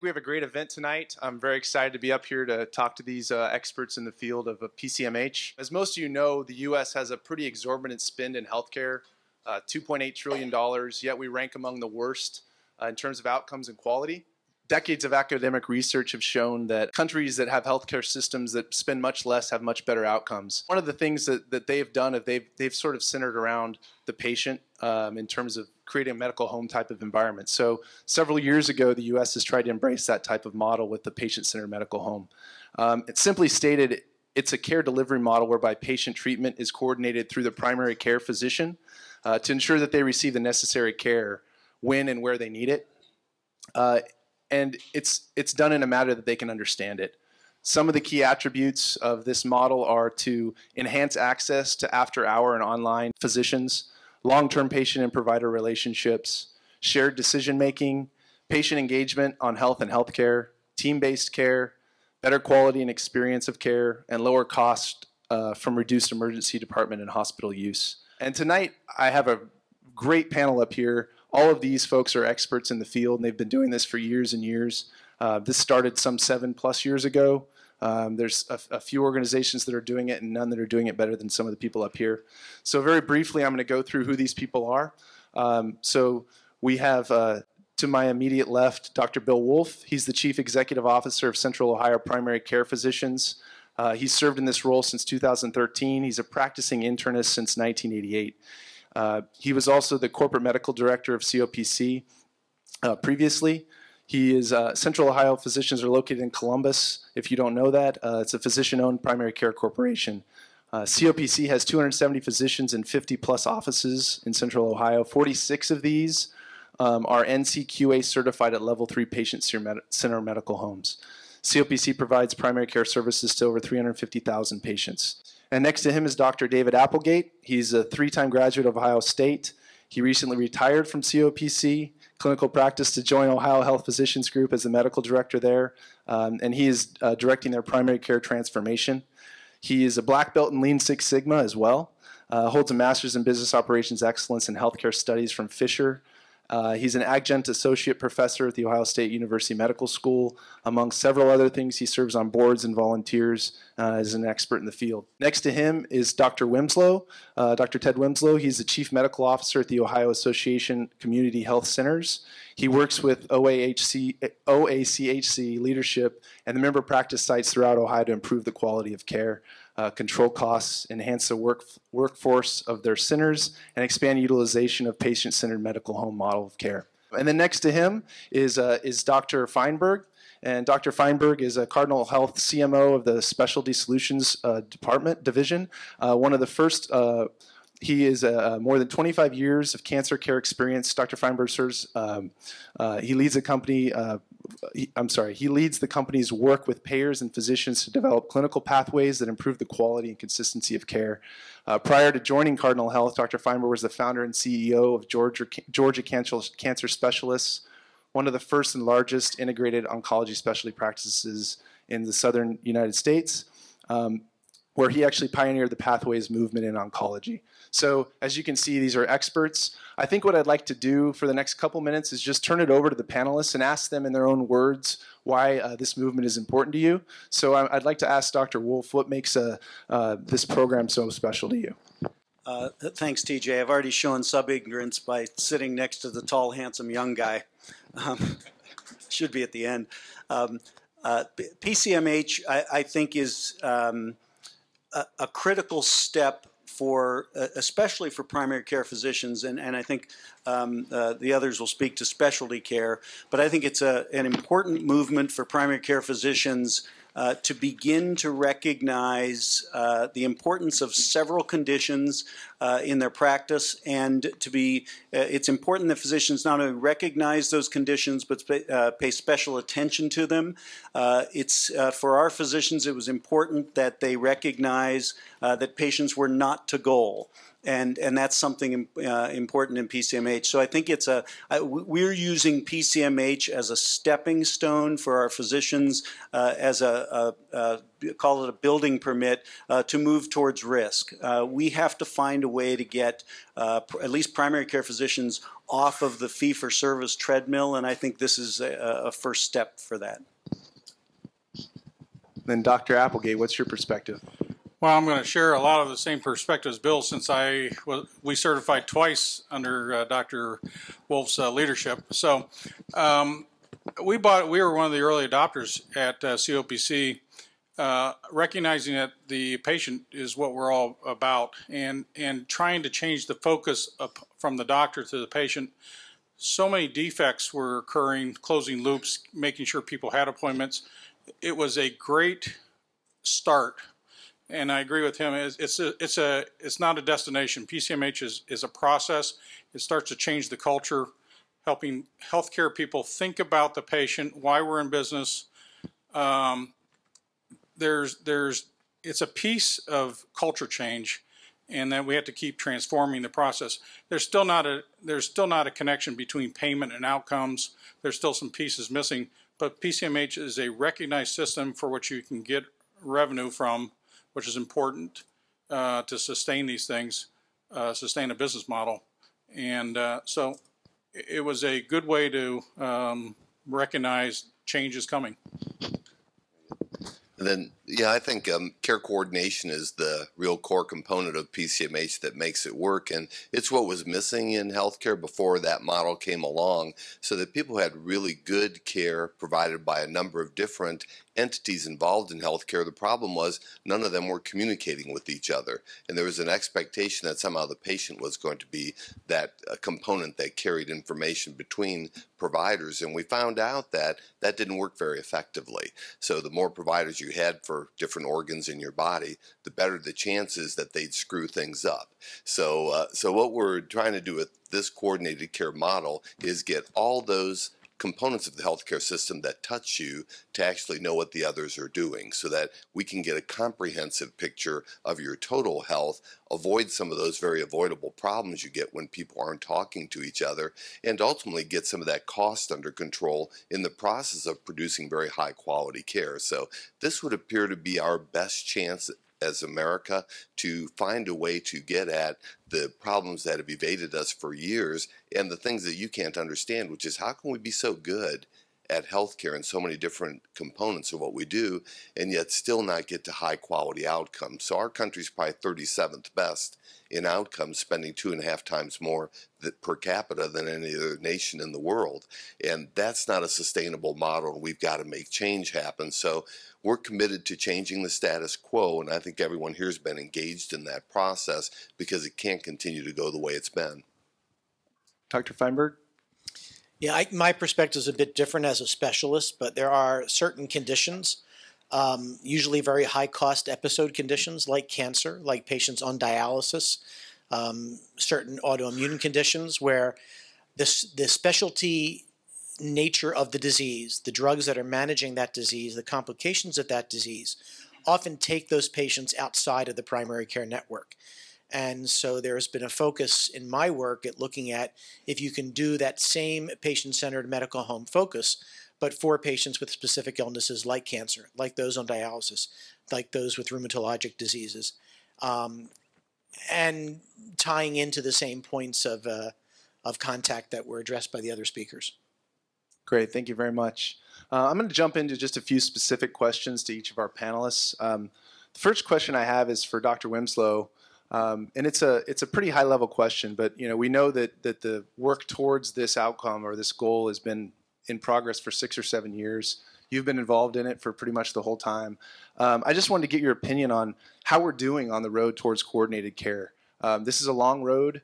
We have a great event tonight. I'm very excited to be up here to talk to these experts in the field of PCMH. As most of you know, the U.S. has a pretty exorbitant spend in healthcare, $2.8 trillion, yet we rank among the worst in terms of outcomes and quality. Decades of academic research have shown that countries that have healthcare systems that spend much less have much better outcomes. One of the things that they've done is they've sort of centered around the patient in terms of creating a medical home type of environment. So several years ago, the U.S. has tried to embrace that type of model with the patient-centered medical home. It's simply stated, it's a care delivery model whereby patient treatment is coordinated through the primary care physician to ensure that they receive the necessary care when and where they need it. And it's done in a manner that they can understand it. Some of the key attributes of this model are to enhance access to after-hour and online physicians, long-term patient and provider relationships, shared decision-making, patient engagement on health and healthcare, team-based care, better quality and experience of care, and lower cost from reduced emergency department and hospital use. And tonight, I have a great panel up here. All of these folks are experts in the field, and they've been doing this for years and years. This started some 7+ years ago. There's a few organizations that are doing it and none that are doing it better than some of the people up here. So very briefly, I'm going to go through who these people are. So we have, to my immediate left, Dr. Bill Wulf. He's the Chief Executive Officer of Central Ohio Primary Care Physicians. He's served in this role since 2013. He's a practicing internist since 1988. He was also the Corporate Medical Director of COPC previously. He is Central Ohio Physicians are located in Columbus. If you don't know that, it's a physician-owned primary care corporation. COPC has 270 physicians and 50+ offices in Central Ohio. 46 of these are NCQA certified at Level 3 patient-centered medical homes. COPC provides primary care services to over 350,000 patients. And next to him is Dr. David Applegate. He's a 3-time graduate of Ohio State. He recently retired from COPC clinical practice to join Ohio Health Physicians Group as the medical director there, and he is directing their primary care transformation. He is a black belt in Lean Six Sigma as well, holds a master's in business operations excellence and healthcare studies from Fisher. He's an adjunct associate professor at the Ohio State University Medical School. Among several other things, he serves on boards and volunteers as an expert in the field. Next to him is Dr. Wymyslo, Dr. Ted Wymyslo. He's the Chief Medical Officer at the Ohio Association Community Health Centers. He works with OACHC leadership and the member practice sites throughout Ohio to improve the quality of care, control costs, enhance the workforce of their centers, and expand utilization of patient-centered medical home model of care. And then next to him is Dr. Feinberg. And Dr. Feinberg is a Cardinal Health CMO of the Specialty Solutions Division. One of the first, he is more than 25 years of cancer care experience. Dr. Feinberg serves, he leads a company, he leads the company's work with payers and physicians to develop clinical pathways that improve the quality and consistency of care. Prior to joining Cardinal Health, Dr. Feinberg was the founder and CEO of Georgia Cancer Specialists, one of the first and largest integrated oncology specialty practices in the southern United States, where he actually pioneered the pathways movement in oncology. So as you can see, these are experts. I think what I'd like to do for the next couple minutes is just turn it over to the panelists and ask them in their own words why this movement is important to you. So I'd like to ask Dr. Wulf, what makes this program so special to you? Thanks, TJ. I've already shown sub-ignorance by sitting next to the tall, handsome young guy. Should be at the end. PCMH, I think, is a critical step for, especially for primary care physicians, and I think the others will speak to specialty care, but I think it's an important movement for primary care physicians to begin to recognize the importance of several conditions in their practice, and to be, it's important that physicians not only recognize those conditions but pay special attention to them. For our physicians, it was important that they recognize that patients were not to goal. And that's something important in PCMH. So I think it's we're using PCMH as a stepping stone for our physicians, as call it a building permit to move towards risk. We have to find a way to get at least primary care physicians off of the fee-for-service treadmill, and I think this is a first step for that. Then Dr. Applegate, what's your perspective? Well, I'm going to share a lot of the same perspectives, Bill, since we certified twice under Dr. Wulf's leadership. So we were one of the early adopters at COPC, recognizing that the patient is what we're all about, and trying to change the focus from the doctor to the patient. So many defects were occurring, closing loops, making sure people had appointments. It was a great start. And I agree with him. It's not a destination. PCMH is a process. It starts to change the culture, helping healthcare people think about the patient, why we're in business. It's a piece of culture change, and that we have to keep transforming the process. There's still not a connection between payment and outcomes. There's still some pieces missing, but PCMH is a recognized system for which you can get revenue from, which is important to sustain these things, sustain a business model. And so it was a good way to recognize change is coming. And then, yeah, I think care coordination is the real core component of PCMH that makes it work, and it's what was missing in healthcare before that model came along, so that people had really good care provided by a number of different entities involved in healthcare. The problem was none of them were communicating with each other, and there was an expectation that somehow the patient was going to be that component that carried information between providers, and we found out that that didn't work very effectively. So the more providers you had for different organs in your body, the better the chances that they'd screw things up. So what we're trying to do with this coordinated care model is get all those components of the healthcare system that touch you to actually know what the others are doing, so that we can get a comprehensive picture of your total health, avoid some of those very avoidable problems you get when people aren't talking to each other, and ultimately get some of that cost under control in the process of producing very high quality care. So this would appear to be our best chance as America to find a way to get at the problems that have evaded us for years and the things that you can't understand, which is how can we be so good at healthcare and so many different components of what we do and yet still not get to high quality outcomes. So our country's probably 37th best in outcomes, spending 2.5 times more per capita than any other nation in the world. And that's not a sustainable model, and we've got to make change happen. So we're committed to changing the status quo, and I think everyone here has been engaged in that process because it can't continue to go the way it's been. Dr. Feinberg? Yeah, my perspective is a bit different as a specialist, but there are certain conditions, usually very high-cost episode conditions like cancer, like patients on dialysis, certain autoimmune conditions where the specialty nature of the disease, the drugs that are managing that disease, the complications of that disease, often take those patients outside of the primary care network. And so there's been a focus in my work at looking at if you can do that same patient-centered medical home focus, but for patients with specific illnesses like cancer, like those on dialysis, like those with rheumatologic diseases, and tying into the same points of contact that were addressed by the other speakers. Great, thank you very much. I'm going to jump into just a few specific questions to each of our panelists. The first question I have is for Dr. Wymyslo, and it's a pretty high-level question, but we know that the work towards this outcome or this goal has been in progress for 6 or 7 years. You've been involved in it for pretty much the whole time. I just wanted to get your opinion on how we're doing on the road towards coordinated care. This is a long road.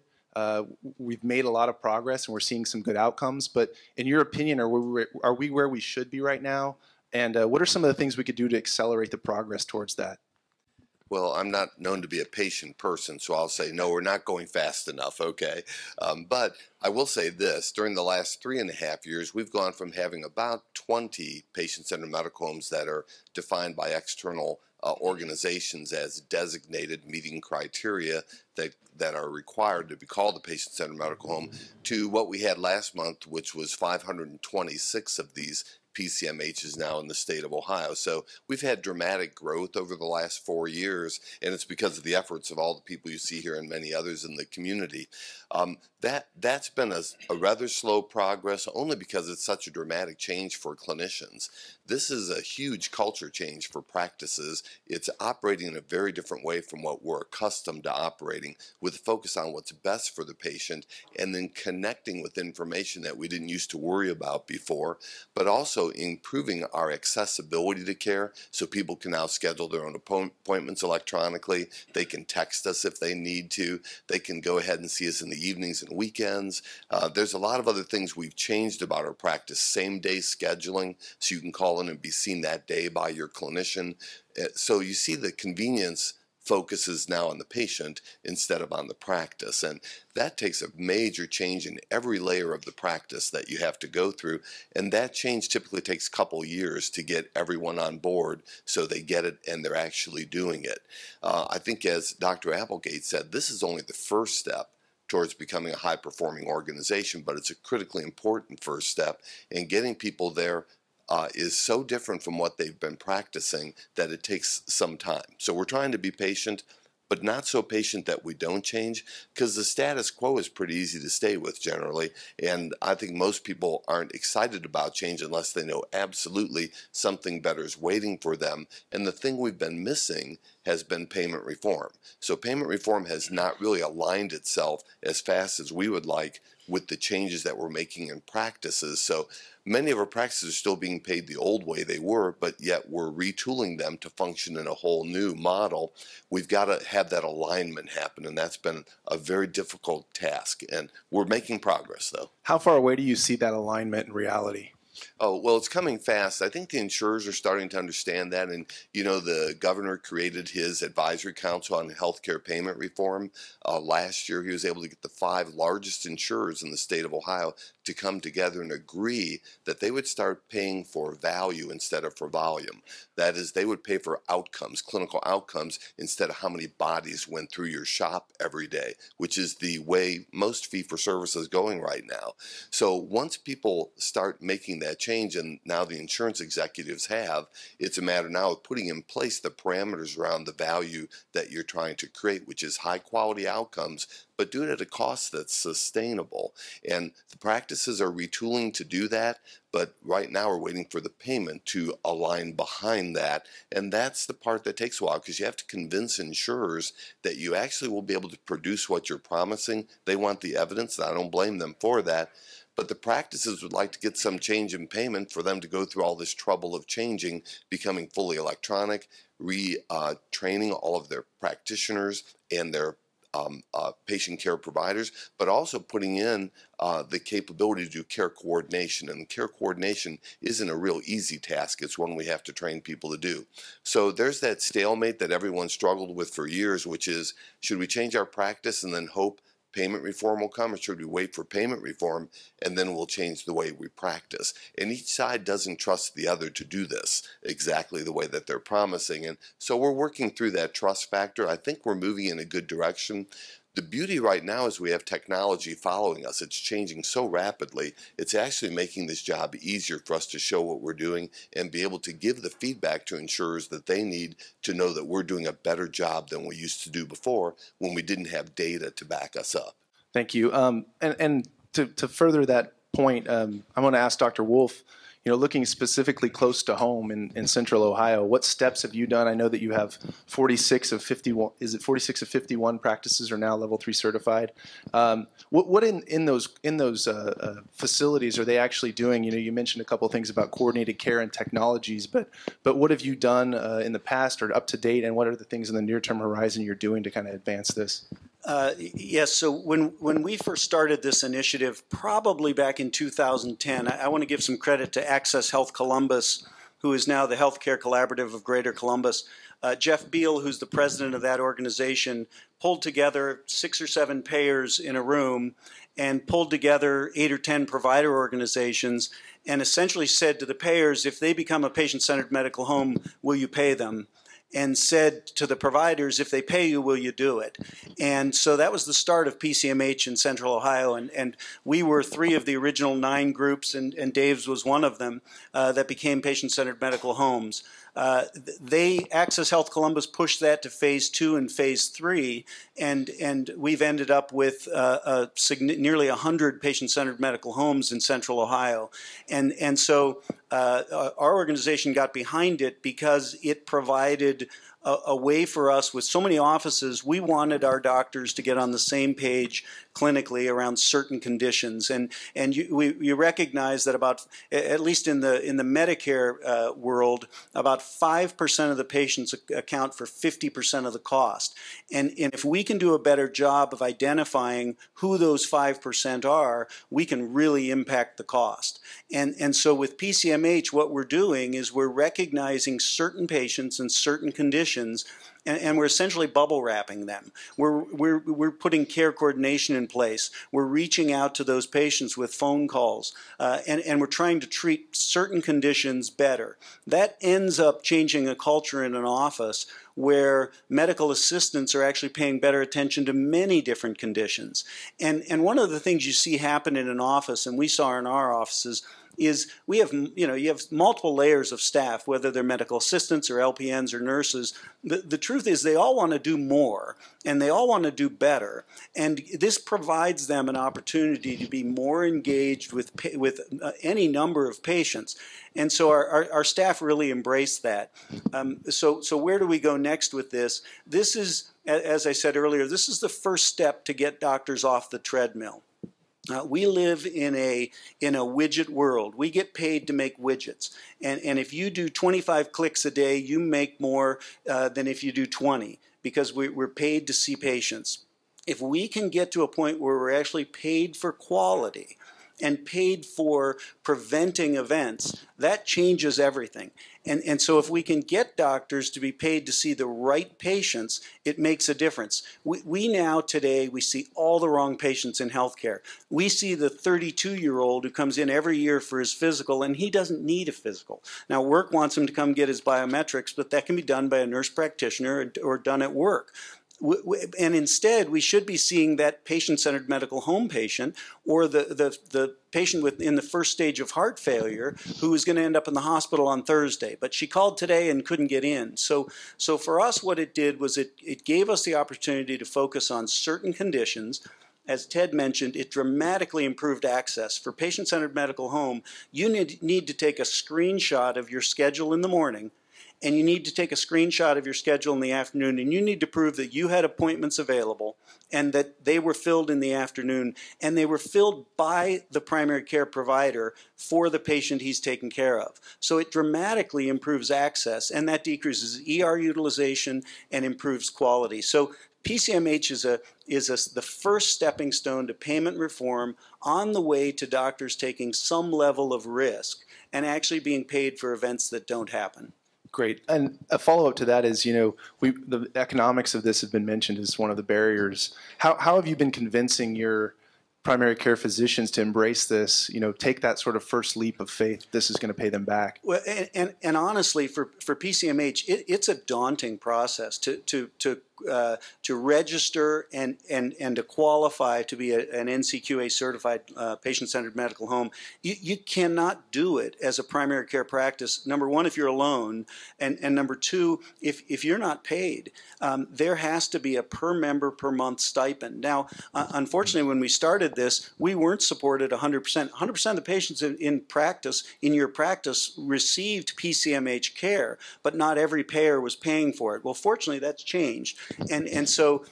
We've made a lot of progress and we're seeing some good outcomes, but in your opinion, are we where we should be right now? And what are some of the things we could do to accelerate the progress towards that? Well, I'm not known to be a patient person, so I'll say, no, we're not going fast enough, okay? But I will say this, during the last 3.5 years, we've gone from having about 20 patient-centered medical homes that are defined by external organizations as designated meeting criteria that are required to be called a patient-centered medical home to what we had last month, which was 526 of these PCMHs now in the state of Ohio. So we've had dramatic growth over the last 4 years, and it's because of the efforts of all the people you see here and many others in the community. That's been a rather slow progress, only because it's such a dramatic change for clinicians. This is a huge culture change for practices. It's operating in a very different way from what we're accustomed to operating, with a focus on what's best for the patient and then connecting with information that we didn't used to worry about before, but also improving our accessibility to care, so people can now schedule their own appointments electronically. They can text us if they need to. They can go ahead and see us in the evenings and weekends. There's a lot of other things we've changed about our practice. Same-day scheduling, so you can call in and be seen that day by your clinician. So you see the convenience focuses now on the patient instead of on the practice. And that takes a major change in every layer of the practice that you have to go through. And that change typically takes a couple years to get everyone on board so they get it and they're actually doing it. I think, as Dr. Applegate said, this is only the first step towards becoming a high-performing organization, but it's a critically important first step. And getting people there is so different from what they've been practicing that it takes some time. So we're trying to be patient, but not so patient that we don't change, because the status quo is pretty easy to stay with generally. And I think most people aren't excited about change unless they know absolutely something better is waiting for them. And the thing we've been missing has been payment reform. So payment reform has not really aligned itself as fast as we would like with the changes that we're making in practices. So many of our practices are still being paid the old way they were, but yet we're retooling them to function in a whole new model. We've got to have that alignment happen, and that's been a very difficult task. And we're making progress, though. How far away do you see that alignment in reality? Oh, well, it's coming fast. I think the insurers are starting to understand that. And, you know, the governor created his advisory council on healthcare payment reform. Last year, he was able to get the 5 largest insurers in the state of Ohio to come together and agree that they would start paying for value instead of for volume. That is, they would pay for outcomes, clinical outcomes, instead of how many bodies went through your shop every day, which is the way most fee-for-service is going right now. So once people start making that change, and now the insurance executives have, it's a matter now of putting in place the parameters around the value that you're trying to create, which is high-quality outcomes, but do it at a cost that's sustainable. And the practices are retooling to do that, but right now we're waiting for the payment to align behind that. And that's the part that takes a while, because you have to convince insurers that you actually will be able to produce what you're promising. They want the evidence, and I don't blame them for that. But the practices would like to get some change in payment for them to go through all this trouble of changing, becoming fully electronic, retraining all of their practitioners and their patient care providers, but also putting in the capability to do care coordination. And care coordination isn't a real easy task. It's one we have to train people to do. So there's that stalemate that everyone struggled with for years, which is, should we change our practice and then hope payment reform will come, or should we wait for payment reform and then we'll change the way we practice? And each side doesn't trust the other to do this exactly the way that they're promising. And so we're working through that trust factor. I think we're moving in a good direction. The beauty right now is we have technology following us. It's changing so rapidly. It's actually making this job easier for us to show what we're doing and be able to give the feedback to insurers that they need to know that we're doing a better job than we used to do before, when we didn't have data to back us up. Thank you. And to further that point, I want to ask Dr. Wulf, looking specifically close to home in Central Ohio, what steps have you done? I know that you have 46 of 51. Is it 46 of 51 practices are now Level 3 certified? What in those facilities are they actually doing? You mentioned a couple of things about coordinated care and technologies, but what have you done in the past or up to date, and what are the things in the near-term horizon you're doing to kind of advance this? Yes, so when we first started this initiative, probably back in 2010, I want to give some credit to Access Health Columbus, who is now the Healthcare Collaborative of Greater Columbus. Jeff Beal, who's the president of that organization, pulled together 6 or 7 payers in a room and pulled together 8 or 10 provider organizations and essentially said to the payers, if they become a patient-centered medical home, will you pay them? and said to the providers, if they pay you, will you do it? And so that was the start of PCMH in Central Ohio, and we were 3 of the original 9 groups, and Dave's was one of them, that became patient-centered medical homes. Access Health Columbus pushed that to phase 2 and phase 3, and we've ended up with nearly 100 patient-centered medical homes in Central Ohio. And so our organization got behind it because it provided a way for us with so many offices. We wanted our doctors to get on the same page clinically around certain conditions, and you recognize that about, at least in the Medicare world, about 5% of the patients account for 50% of the cost, and if we can do a better job of identifying who those 5% are, we can really impact the cost. And so with PCMH, what we're doing is we're recognizing certain patients and certain conditions, and we're essentially bubble wrapping them. We're putting care coordination in place. We're reaching out to those patients with phone calls, and we're trying to treat certain conditions better. That ends up changing a culture in an office where medical assistants are actually paying better attention to many different conditions. And one of the things you see happen in an office, and we saw in our offices, is we have, you have multiple layers of staff, whether they're medical assistants or LPNs or nurses. The truth is they all want to do more, and they all want to do better. And this provides them an opportunity to be more engaged with any number of patients. And so our staff really embraced that. So where do we go next with this? This is, as I said earlier, this is the first step to get doctors off the treadmill. We live in a widget world. We get paid to make widgets. And if you do 25 clicks a day, you make more than if you do 20, because we're paid to see patients. If we can get to a point where we're actually paid for quality and paid for preventing events, that changes everything. And so if we can get doctors to be paid to see the right patients, it makes a difference. We now today, we see all the wrong patients in healthcare. We see the 32-year-old who comes in every year for his physical, and he doesn't need a physical. Now, work wants him to come get his biometrics, but that can be done by a nurse practitioner or done at work. And instead, we should be seeing that patient-centered medical home patient, or the patient in the first stage of heart failure who is going to end up in the hospital on Thursday. But she called today and couldn't get in. So for us, what it did was it gave us the opportunity to focus on certain conditions. As Ted mentioned, it dramatically improved access. For patient-centered medical home, you need to take a screenshot of your schedule in the morning, and you need to take a screenshot of your schedule in the afternoon, and you need to prove that you had appointments available and that they were filled in the afternoon, and they were filled by the primary care provider for the patient he's taking care of. So it dramatically improves access, and that decreases ER utilization and improves quality. So PCMH is the first stepping stone to payment reform on the way to doctors taking some level of risk and actually being paid for events that don't happen. Great. And a follow-up to that is, the economics of this have been mentioned as one of the barriers. How have you been convincing your primary care physicians to embrace this, take that sort of first leap of faith, this is going to pay them back? Well, and honestly, for PCMH, it's a daunting process to register and to qualify to be an NCQA certified patient-centered medical home. You cannot do it as a primary care practice, number one, if you're alone, and number two, if you're not paid. There has to be a per member per month stipend. Now, unfortunately, when we started this, we weren't supported 100%. 100% of the patients in your practice received PCMH care, but not every payer was paying for it. Well, fortunately, that's changed. And so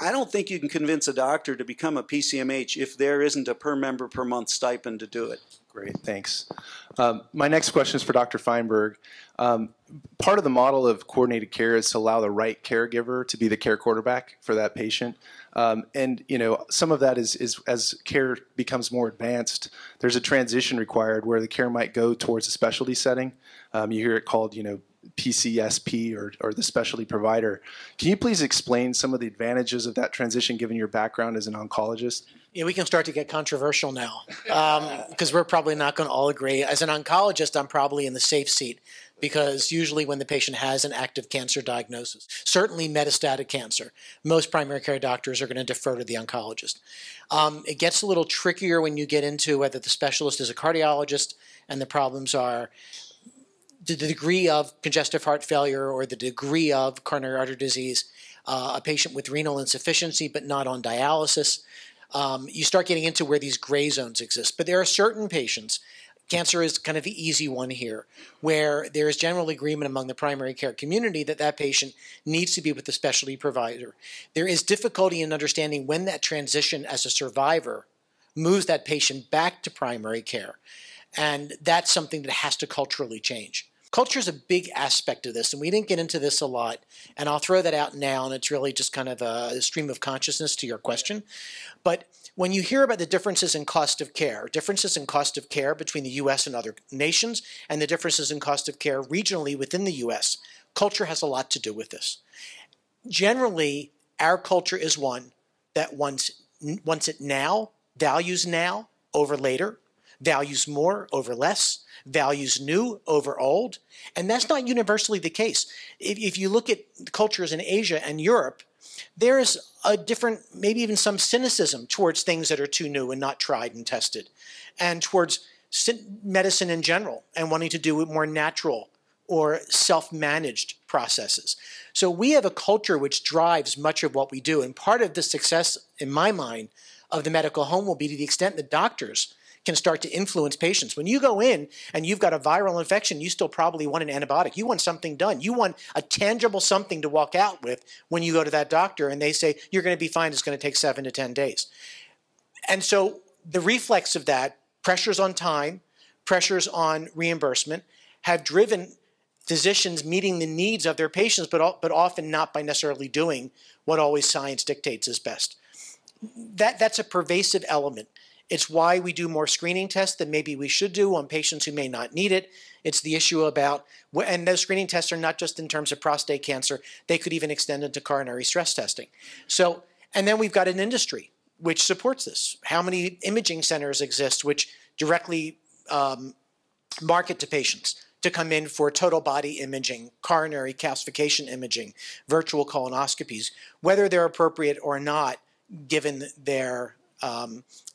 I don't think you can convince a doctor to become a PCMH if there isn't a per member per month stipend to do it. Great, thanks. My next question is for Dr. Feinberg. Part of the model of coordinated care is to allow the right caregiver to be the care quarterback for that patient. And some of that is as care becomes more advanced, there's a transition required where the care might go towards a specialty setting. You hear it called, PCSP or the specialty provider. Can you please explain some of the advantages of that transition given your background as an oncologist? Yeah, we can start to get controversial now because we're probably not going to all agree. As an oncologist, I'm probably in the safe seat because usually when the patient has an active cancer diagnosis, certainly metastatic cancer, most primary care doctors are going to defer to the oncologist. It gets a little trickier when you get into whether the specialist is a cardiologist, and the problems are the degree of congestive heart failure or the degree of coronary artery disease, a patient with renal insufficiency but not on dialysis. You start getting into where these gray zones exist. But there are certain patients, cancer is kind of the easy one here, where there is general agreement among the primary care community that that patient needs to be with the specialty provider. There is difficulty in understanding when that transition as a survivor moves that patient back to primary care. And that's something that has to culturally change. Culture is a big aspect of this, and we didn't get into this a lot, and I'll throw that out now, and it's really just kind of a stream of consciousness to your question. But when you hear about the differences in cost of care between the U.S. and other nations, and the differences in cost of care regionally within the U.S., culture has a lot to do with this. Generally, our culture is one that wants it now, values now over later, values more over less, values new over old, and that's not universally the case. If you look at cultures in Asia and Europe, there is a different, maybe even some cynicism towards things that are too new and not tried and tested, and towards medicine in general and wanting to do it more natural or self-managed processes. So we have a culture which drives much of what we do, and part of the success, in my mind, of the medical home will be to the extent that doctors can start to influence patients. When you go in and you've got a viral infection, you still probably want an antibiotic. You want something done. You want a tangible something to walk out with when you go to that doctor and they say, you're going to be fine, it's going to take 7 to 10 days. And so the reflex of that, pressures on time, pressures on reimbursement, have driven physicians meeting the needs of their patients, but often not by necessarily doing what always science dictates is best. That's a pervasive element. It's why we do more screening tests than maybe we should do on patients who may not need it. It's the issue about, and those screening tests are not just in terms of prostate cancer, they could even extend into coronary stress testing. So, and then we've got an industry which supports this. How many imaging centers exist which directly market to patients to come in for total body imaging, coronary calcification imaging, virtual colonoscopies, whether they're appropriate or not, given their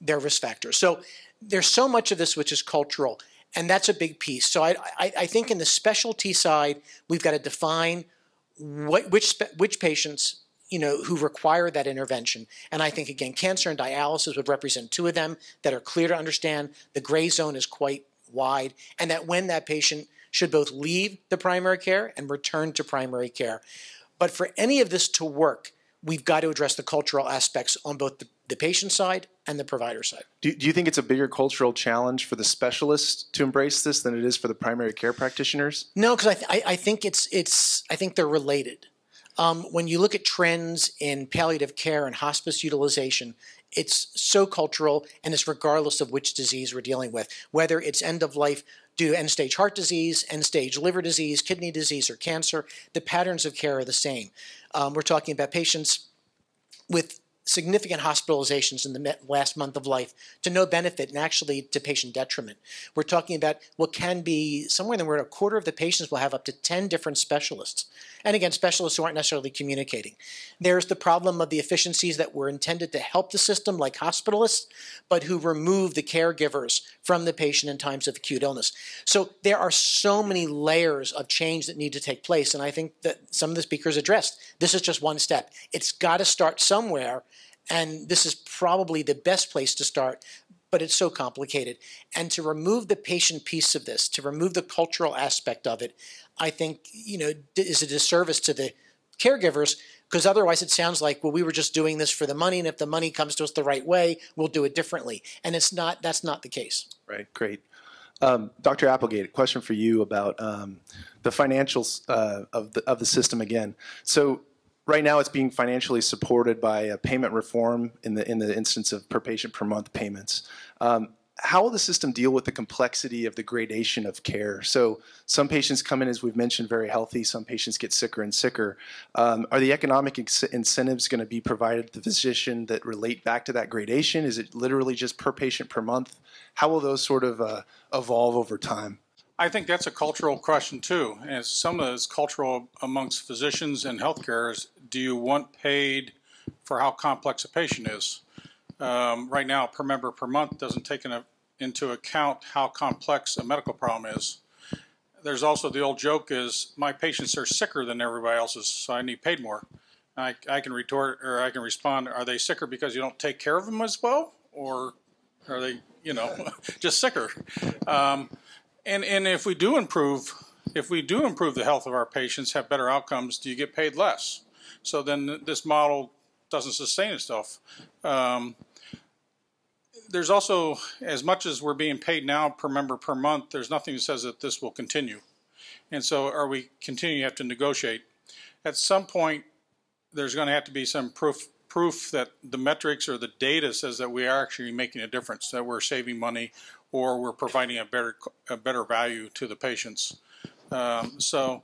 risk factors. So there's so much of this which is cultural, and that's a big piece. So I think in the specialty side, we've got to define which patients, who require that intervention. And I think, again, cancer and dialysis would represent two of them that are clear to understand. The gray zone is quite wide, and that when that patient should both leave the primary care and return to primary care. But for any of this to work, we've got to address the cultural aspects on both the patient side and the provider side. Do you think it's a bigger cultural challenge for the specialists to embrace this than it is for the primary care practitioners? No, because I think I think they're related. When you look at trends in palliative care and hospice utilization, it's so cultural, and it's regardless of which disease we're dealing with, whether it's end of life due to end-stage heart disease, end-stage liver disease, kidney disease, or cancer. The patterns of care are the same. We're talking about patients with significant hospitalizations in the last month of life to no benefit and actually to patient detriment. We're talking about what can be somewhere in the order of a quarter of the patients will have up to 10 different specialists. And again, specialists who aren't necessarily communicating. There's the problem of the efficiencies that were intended to help the system, like hospitalists, but who remove the caregivers from the patient in times of acute illness. So there are so many layers of change that need to take place, and I think that some of the speakers addressed, this is just one step. It's got to start somewhere, and this is probably the best place to start, but it's so complicated. And to remove the patient piece of this, to remove the cultural aspect of it, I think, is a disservice to the caregivers, because otherwise it sounds like, well, we were just doing this for the money, and if the money comes to us the right way, we'll do it differently. And that's not the case. Right, great. Dr. Applegate, a question for you about the financials of the system again. So right now it's being financially supported by a payment reform in the instance of per patient per month payments. How will the system deal with the complexity of the gradation of care? So some patients come in, as we've mentioned, very healthy. Some patients get sicker and sicker. Are the economic incentives going to be provided to the physician that relate back to that gradation? Is it literally just per patient per month? How will those sort of evolve over time? I think that's a cultural question too, and some of it's cultural amongst physicians and healthcare. Is do you want paid for how complex a patient is? Right now, per member per month doesn't take into account how complex a medical problem is. There's also the old joke is my patients are sicker than everybody else's, so I need paid more. I can retort, or I can respond, are they sicker because you don't take care of them as well? Or are they, just sicker? And if we do improve the health of our patients, have better outcomes, do you get paid less? So then this model doesn't sustain itself. There's also, as much as we're being paid now per member per month, there's nothing that says that this will continue. And so are we continuing to have to negotiate? At some point, there's going to have to be some proof that the metrics or the data says that we are actually making a difference, that we're saving money or we're providing a better value to the patients. So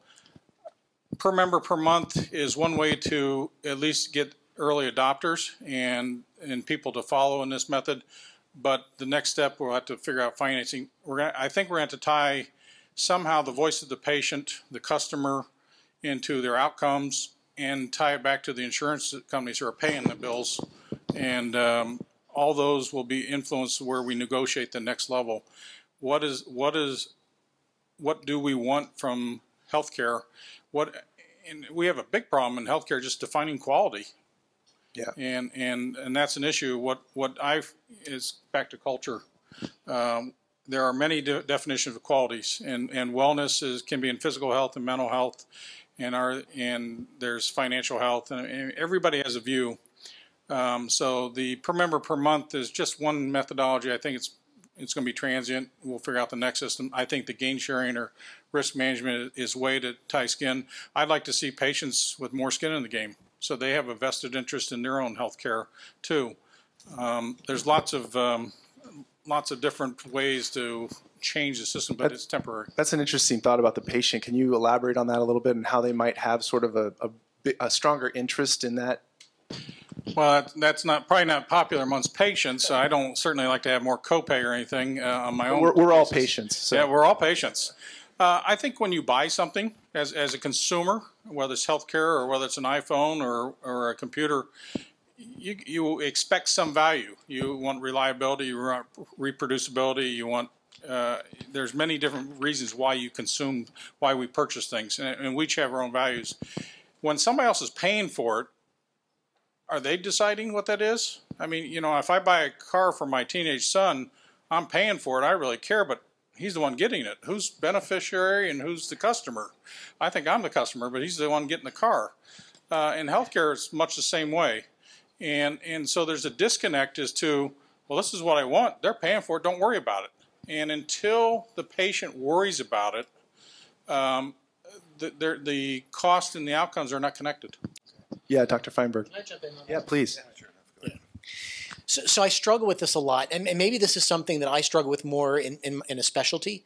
per member per month is one way to at least get early adopters and people to follow in this method. But the next step, we'll have to figure out financing. I think we're going to have to tie somehow the voice of the patient, the customer, into their outcomes, and tie it back to the insurance companies who are paying the bills. And all those will be influenced where we negotiate the next level. What do we want from healthcare? And we have a big problem in healthcare just defining quality. Yeah. And that's an issue. What is back to culture. There are many definitions of qualities, and wellness can be in physical health and mental health, and there's financial health, and everybody has a view. So the per member per month is just one methodology. I think it's going to be transient. We'll figure out the next system. I think the gain sharing or risk management is a way to tie skin. I'd like to see patients with more skin in the game, so they have a vested interest in their own health care too. There's lots of different ways to change the system, but it's temporary. That's an interesting thought about the patient. Can you elaborate on that a little bit and how they might have sort of a stronger interest in that? Well, that's probably not popular amongst patients. I don't certainly like to have more copay or anything on my own. We're all patients. So. Yeah, we're all patients. I think when you buy something as a consumer, whether it's healthcare or whether it's an iPhone or a computer, you expect some value. You want reliability, you want reproducibility, you want there's many different reasons why we purchase things, and we each have our own values. When somebody else is paying for it, are they deciding what that is? I mean, if I buy a car for my teenage son, I'm paying for it. I really care, but he's the one getting it. Who's beneficiary and who's the customer? I think I'm the customer, but he's the one getting the car. In healthcare, it's much the same way. And so there's a disconnect as to, well, this is what I want. They're paying for it. Don't worry about it. And until the patient worries about it, the cost and the outcomes are not connected. Yeah, Dr. Feinberg. Can I jump in on that? Yeah, please. Yeah. So I struggle with this a lot, and maybe this is something that I struggle with more in a specialty,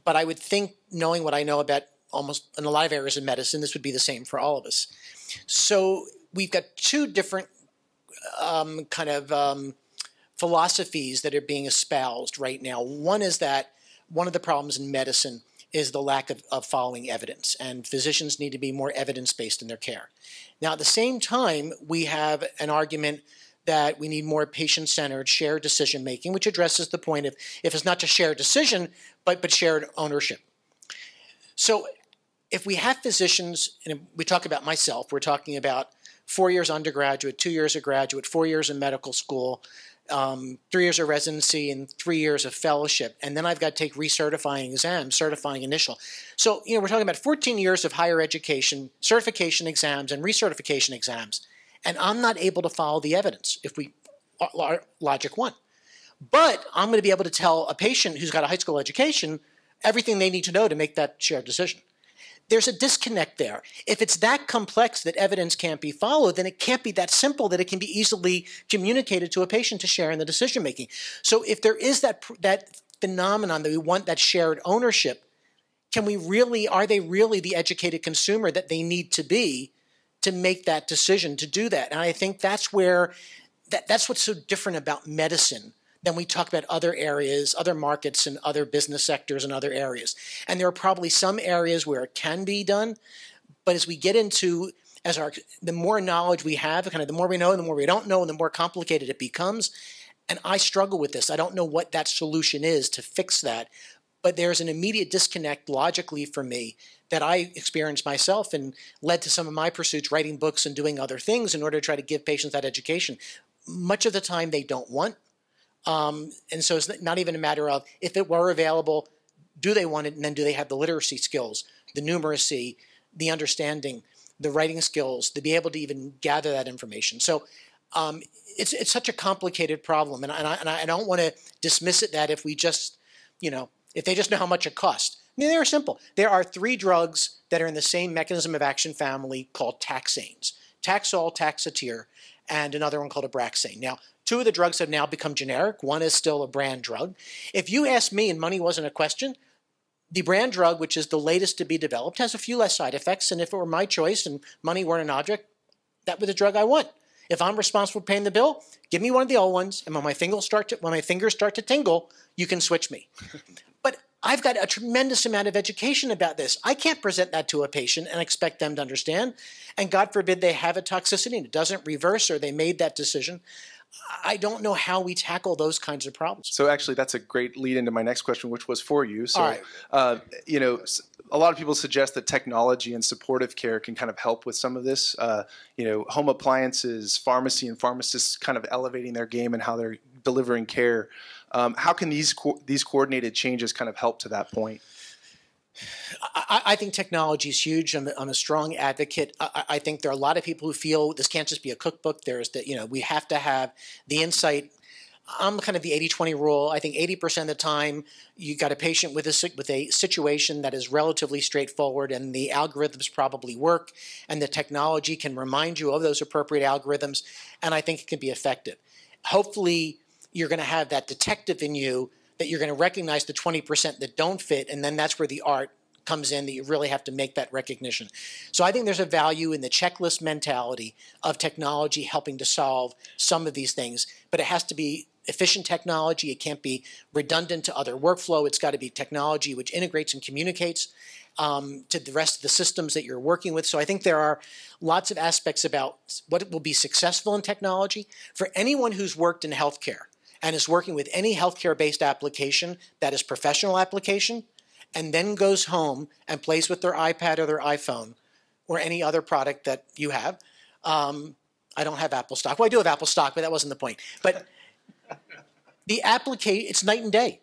but I would think, knowing what I know about almost in a lot of areas of medicine, this would be the same for all of us. So we've got two different philosophies that are being espoused right now. One is that one of the problems in medicine is the lack of following evidence, and physicians need to be more evidence-based in their care. Now, at the same time, we have an argument that we need more patient-centered shared decision-making, which addresses the point of if it's not just shared decision, but shared ownership. So if we have physicians, and we talk about myself, we're talking about 4 years undergraduate, 2 years of graduate, 4 years in medical school, 3 years of residency, and 3 years of fellowship. And then I've got to take recertifying exams, certifying initial. So, we're talking about 14 years of higher education, certification exams, and recertification exams. And I'm not able to follow the evidence if we logic one. But I'm going to be able to tell a patient who's got a high school education everything they need to know to make that shared decision. There's a disconnect there. If it's that complex that evidence can't be followed, then it can't be that simple that it can be easily communicated to a patient to share in the decision making. So if there is that phenomenon that we want that shared ownership, are they really the educated consumer that they need to be to make that decision to do that? And I think that's what's so different about medicine then we talk about other areas, other markets and other business sectors and other areas. And there are probably some areas where it can be done, but as we get into, the more knowledge we have, kind of the more we know and the more we don't know and the more complicated it becomes. And I struggle with this. I don't know what that solution is to fix that, but there's an immediate disconnect logically for me that I experienced myself and led to some of my pursuits, writing books and doing other things in order to try to give patients that education. Much of the time they don't want. And so it's not even a matter of if it were available, do they want it, and then do they have the literacy skills, the numeracy, the understanding, the writing skills to be able to even gather that information. So it's such a complicated problem, and I don't want to dismiss it that if we just, if they just know how much it costs. I mean, they're simple. There are 3 drugs that are in the same mechanism of action family called taxanes: Taxol, Taxotere, and another one called Abraxane. Now, 2 of the drugs have now become generic. One is still a brand drug. If you ask me, and money wasn't a question, the brand drug, which is the latest to be developed, has a few less side effects, and if it were my choice and money weren't an object, that was the drug I want. If I'm responsible for paying the bill, give me one of the old ones, and when my fingers start to tingle, you can switch me. But I've got a tremendous amount of education about this. I can't present that to a patient and expect them to understand, and God forbid they have a toxicity and it doesn't reverse or they made that decision. I don't know how we tackle those kinds of problems. So actually, that's a great lead into my next question, which was for you. So, All right. A lot of people suggest that technology and supportive care can kind of help with some of this. Home appliances, pharmacy, and pharmacists kind of elevating their game and how they're delivering care. How can these coordinated changes kind of help to that point? I think technology is huge. I'm a strong advocate. I think there are a lot of people who feel this can't just be a cookbook. There's we have to have the insight. I'm kind of the 80-20 rule. I think 80% of the time you got a patient with a situation that is relatively straightforward and the algorithms probably work and the technology can remind you of those appropriate algorithms, and I think it can be effective. Hopefully you're going to have that detective in you that you're going to recognize the 20% that don't fit, and then that's where the art comes in, that you really have to make that recognition. So I think there's a value in the checklist mentality of technology helping to solve some of these things, but it has to be efficient technology. It can't be redundant to other workflow. It's got to be technology which integrates and communicates to the rest of the systems that you're working with. So I think there are lots of aspects about what will be successful in technology. For anyone who's worked in healthcare and is working with any healthcare-based application that is professional application, and then goes home and plays with their iPad or their iPhone or any other product that you have. I don't have Apple stock. Well, I do have Apple stock, but that wasn't the point. But the application, it's night and day.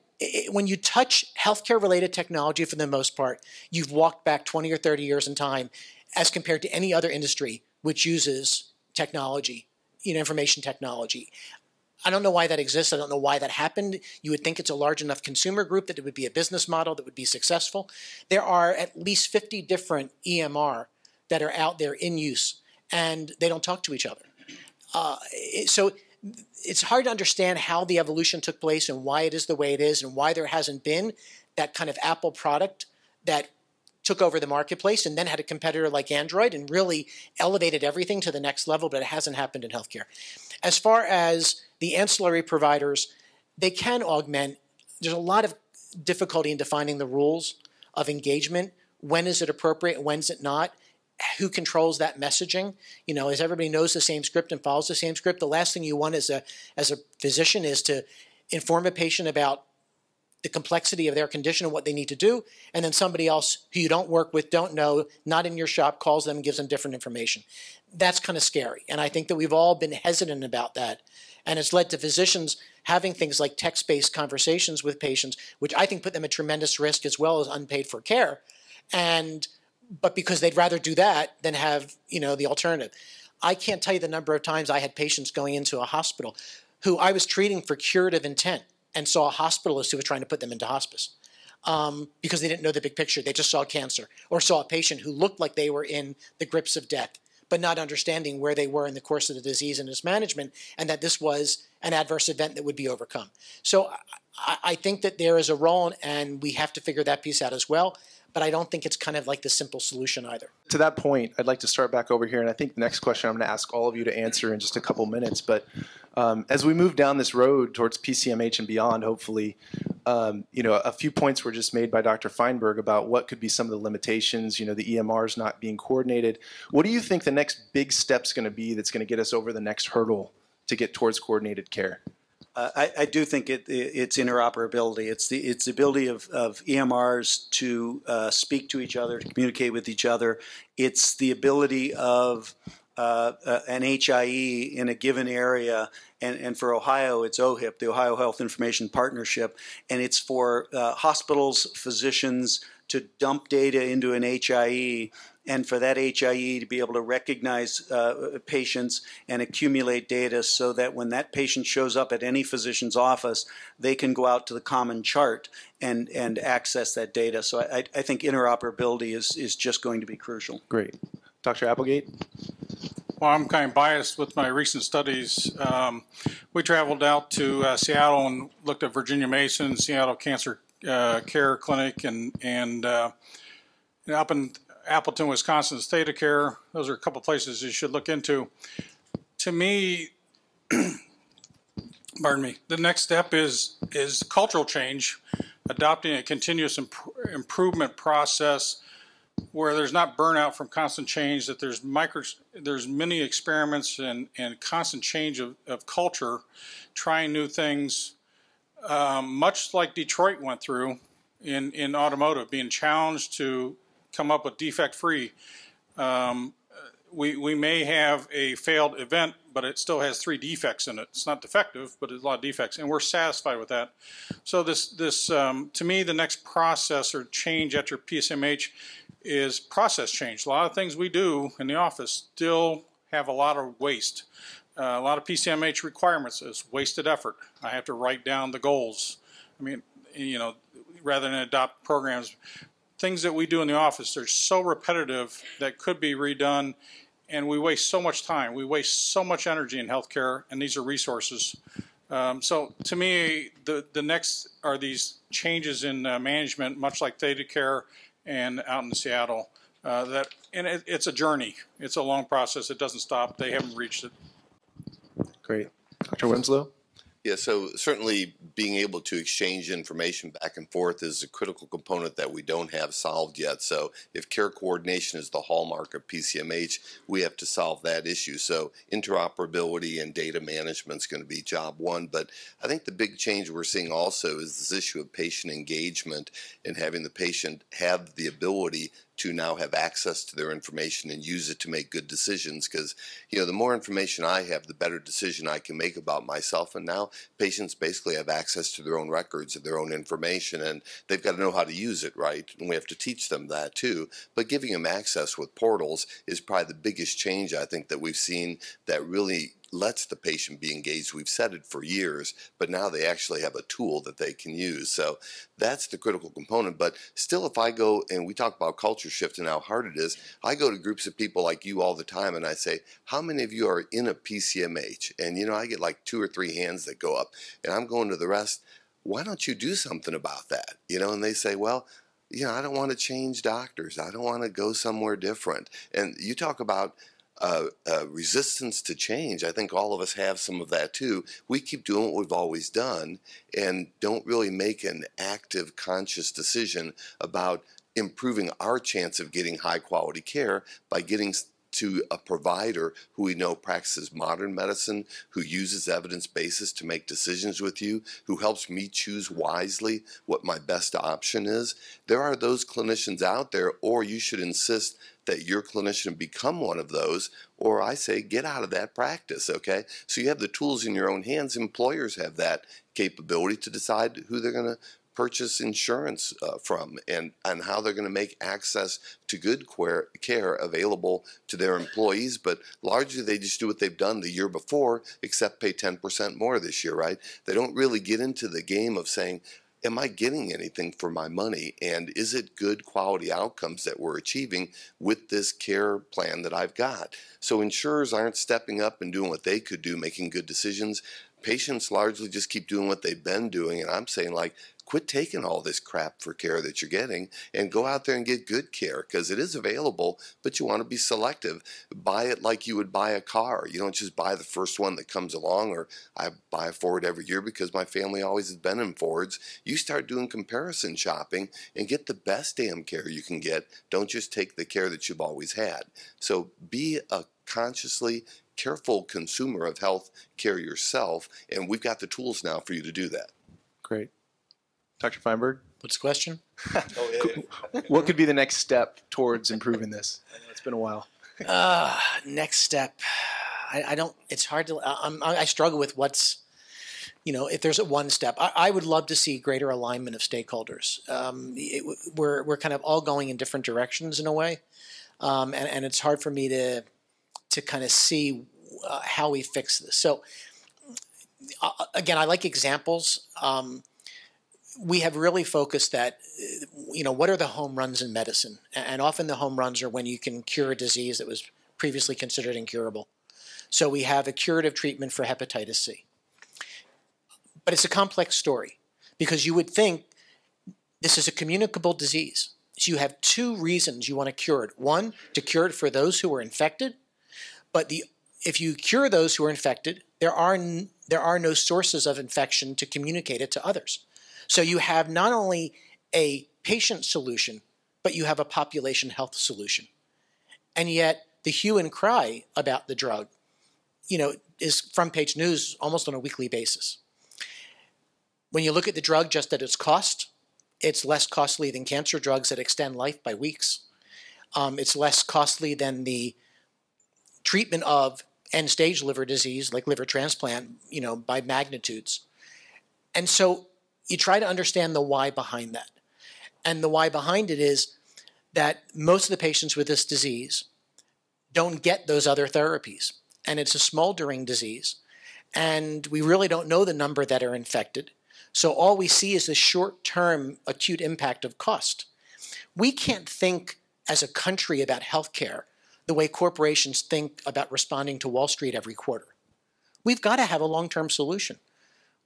When you touch healthcare-related technology, for the most part, you've walked back 20 or 30 years in time as compared to any other industry which uses technology, information technology. I don't know why that exists. I don't know why that happened. You would think it's a large enough consumer group that it would be a business model that would be successful. There are at least 50 different EMR that are out there in use, and they don't talk to each other. So it's hard to understand how the evolution took place and why it is the way it is and why there hasn't been that kind of Apple product that took over the marketplace and then had a competitor like Android and really elevated everything to the next level, but it hasn't happened in healthcare. As far as the ancillary providers, they can augment. There's a lot of difficulty in defining the rules of engagement. When is it appropriate? When is it not? Who controls that messaging? As everybody knows the same script and follows the same script, the last thing you want as a physician is to inform a patient about the complexity of their condition and what they need to do, and then somebody else who you don't work with, don't know, not in your shop, calls them and gives them different information. That's kind of scary, and I think that we've all been hesitant about that, and it's led to physicians having things like text-based conversations with patients, which I think put them at tremendous risk as well as unpaid for care, but because they'd rather do that than have the alternative. I can't tell you the number of times I had patients going into a hospital who I was treating for curative intent and saw a hospitalist who was trying to put them into hospice because they didn't know the big picture. They just saw cancer or saw a patient who looked like they were in the grips of death, but not understanding where they were in the course of the disease and its management, and that this was an adverse event that would be overcome. So I think that there is a role, and we have to figure that piece out as well. but I don't think it's kind of like the simple solution either. To that point, I'd like to start back over here, and I think the next question I'm going to ask all of you to answer in just a couple minutes. But as we move down this road towards PCMH and beyond, hopefully, a few points were just made by Dr. Feinberg about what could be some of the limitations, the EMRs not being coordinated. What do you think the next big step's going to be that's going to get us over the next hurdle to get towards coordinated care? I do think it's interoperability. It's the ability of EMRs to speak to each other, to communicate with each other. It's the ability of an HIE in a given area, and for Ohio, it's OHIP, the Ohio Health Information Partnership, and it's for hospitals, physicians to dump data into an HIE, and for that HIE to be able to recognize patients and accumulate data so that when that patient shows up at any physician's office, they can go out to the common chart and access that data. So I think interoperability is just going to be crucial. Great. Dr. Applegate? Well, I'm kind of biased with my recent studies. We traveled out to Seattle and looked at Virginia Mason, Seattle Cancer Care Clinic, and up in Appleton, Wisconsin, State of Care. Those are a couple places you should look into. To me, pardon me, the next step is cultural change, adopting a continuous improvement process where there's not burnout from constant change, that there's many experiments and constant change of culture, trying new things, much like Detroit went through in automotive, being challenged to come up with defect-free. We may have a failed event, but it still has 3 defects in it. It's not defective, but there's a lot of defects, and we're satisfied with that. So this to me, the next process or change after PCMH is process change. A lot of things we do in the office still have a lot of waste. A lot of PCMH requirements is wasted effort. I have to write down the goals. I mean, rather than adopt programs. Things that we do in the office are so repetitive that could be redone, and we waste so much time. We waste so much energy in healthcare, and these are resources. So to me, the next are these changes in management, much like Theta Care and out in Seattle. It's a journey. It's a long process. It doesn't stop. They haven't reached it. Great. Dr. Wymyslo? Yeah, so certainly being able to exchange information back and forth is a critical component that we don't have solved yet. So if care coordination is the hallmark of PCMH, we have to solve that issue. So interoperability and data management is going to be job one. But I think the big change we're seeing also is this issue of patient engagement and having the patient have the ability to now have access to their information and use it to make good decisions, because the more information I have, the better decision I can make about myself. And now patients basically have access to their own records and their own information, and they've got to know how to use it, right? And we have to teach them that too. But giving them access with portals is probably the biggest change I think that we've seen that really lets the patient be engaged. We've said it for years, but now they actually have a tool that they can use. So that's the critical component. But still, if I go, and we talk about culture shift and how hard it is, I go to groups of people like you all the time and I say, how many of you are in a PCMH? And I get like 2 or 3 hands that go up, and I'm going to the rest, why don't you do something about that? And they say, well, I don't want to change doctors. I don't want to go somewhere different. And you talk about resistance to change. I think all of us have some of that too. We keep doing what we've always done and don't really make an active, conscious decision about improving our chance of getting high quality care by getting to a provider who we know practices modern medicine, who uses evidence basis to make decisions with you, who helps me choose wisely what my best option is. There are those clinicians out there, or you should insist that your clinician become one of those, or I say get out of that practice, okay? So you have the tools in your own hands. Employers have that capability to decide who they're going to purchase insurance from and how they're going to make access to good care available to their employees. But largely they just do what they've done the year before, except pay 10% more this year, right? They don't really get into the game of saying, am I getting anything for my money? And is it good quality outcomes that we're achieving with this care plan that I've got? So insurers aren't stepping up and doing what they could do, making good decisions. Patients largely just keep doing what they've been doing. And I'm saying, like, quit taking all this crap for care that you're getting and go out there and get good care, because it is available, but you want to be selective. Buy it like you would buy a car. You don't just buy the first one that comes along, or I buy a Ford every year because my family always has been in Fords. You start doing comparison shopping and get the best damn care you can get. Don't just take the care that you've always had. So be a consciously careful consumer of health care yourself, and we've got the tools now for you to do that. Great. Dr. Feinberg? What's the question? What could be the next step towards improving this? I know it's been a while. Next step. I don't, it's hard to, I struggle with what's, if there's a one step. I would love to see greater alignment of stakeholders. We're kind of all going in different directions in a way. And it's hard for me to kind of see how we fix this. So again, I like examples. We have really focused that, what are the home runs in medicine? And often the home runs are when you can cure a disease that was previously considered incurable. So we have a curative treatment for hepatitis C. But it's a complex story, because you would think this is a communicable disease. So you have two reasons you want to cure it. One, to cure it for those who are infected. But if you cure those who are infected, there are no sources of infection to communicate it to others. So you have not only a patient solution, but you have a population health solution. And yet the hue and cry about the drug, is front page news almost on a weekly basis. When you look at the drug just at its cost, it's less costly than cancer drugs that extend life by weeks. It's less costly than the treatment of end-stage liver disease, like liver transplant, by magnitudes. And so you try to understand the why behind that. And the why behind it is that most of the patients with this disease don't get those other therapies. And it's a smoldering disease. And we really don't know the number that are infected. So all we see is the short-term acute impact of cost. We can't think as a country about healthcare the way corporations think about responding to Wall Street every quarter. We've got to have a long-term solution.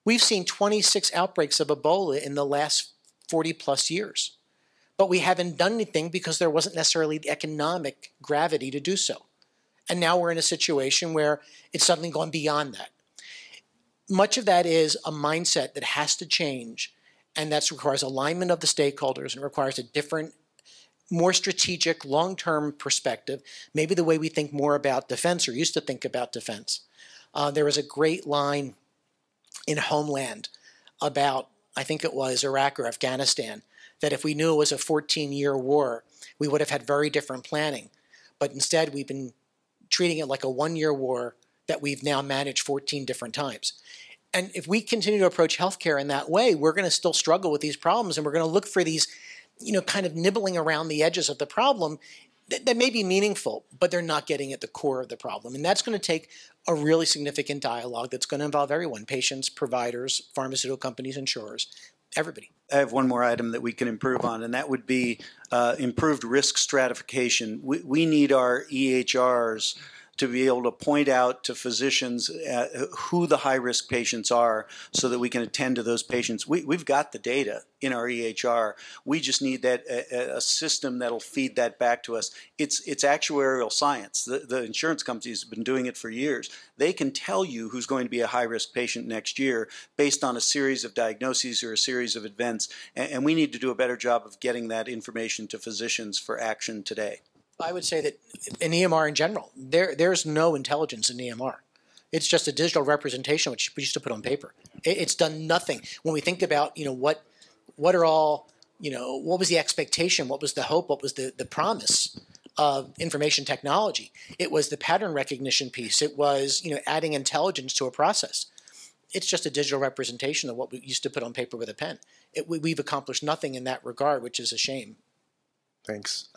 We've seen 26 outbreaks of Ebola in the last 40 plus years. But we haven't done anything because there wasn't necessarily the economic gravity to do so. And now we're in a situation where it's suddenly gone beyond that. Much of that is a mindset that has to change, and that requires alignment of the stakeholders, and requires a different, more strategic, long-term perspective, maybe the way we think more about defense or used to think about defense. There was a great line in Homeland about, I think it was Iraq or Afghanistan, that if we knew it was a 14-year war, we would have had very different planning. But instead, we've been treating it like a one-year war that we've now managed 14 different times. And if we continue to approach healthcare in that way, we're going to still struggle with these problems, and we're going to look for these, kind of nibbling around the edges of the problem that may be meaningful, but they're not getting at the core of the problem. And that's going to take a really significant dialogue that's going to involve everyone: patients, providers, pharmaceutical companies, insurers, everybody. I have one more item that we can improve on, and that would be improved risk stratification. We need our EHRs to be able to point out to physicians who the high-risk patients are so that we can attend to those patients. We've got the data in our EHR. We just need that a system that'll feed that back to us. It's actuarial science. The insurance companies have been doing it for years. They can tell you who's going to be a high-risk patient next year based on a series of diagnoses or a series of events, and we need to do a better job of getting that information to physicians for action today. I would say that in EMR in general, there's no intelligence in EMR. It's just a digital representation, which we used to put on paper. It's done nothing. When we think about, what are all, what was the expectation? What was the hope? What was the promise of information technology? It was the pattern recognition piece. It was, adding intelligence to a process. It's just a digital representation of what we used to put on paper with a pen. We've accomplished nothing in that regard, which is a shame. Thanks.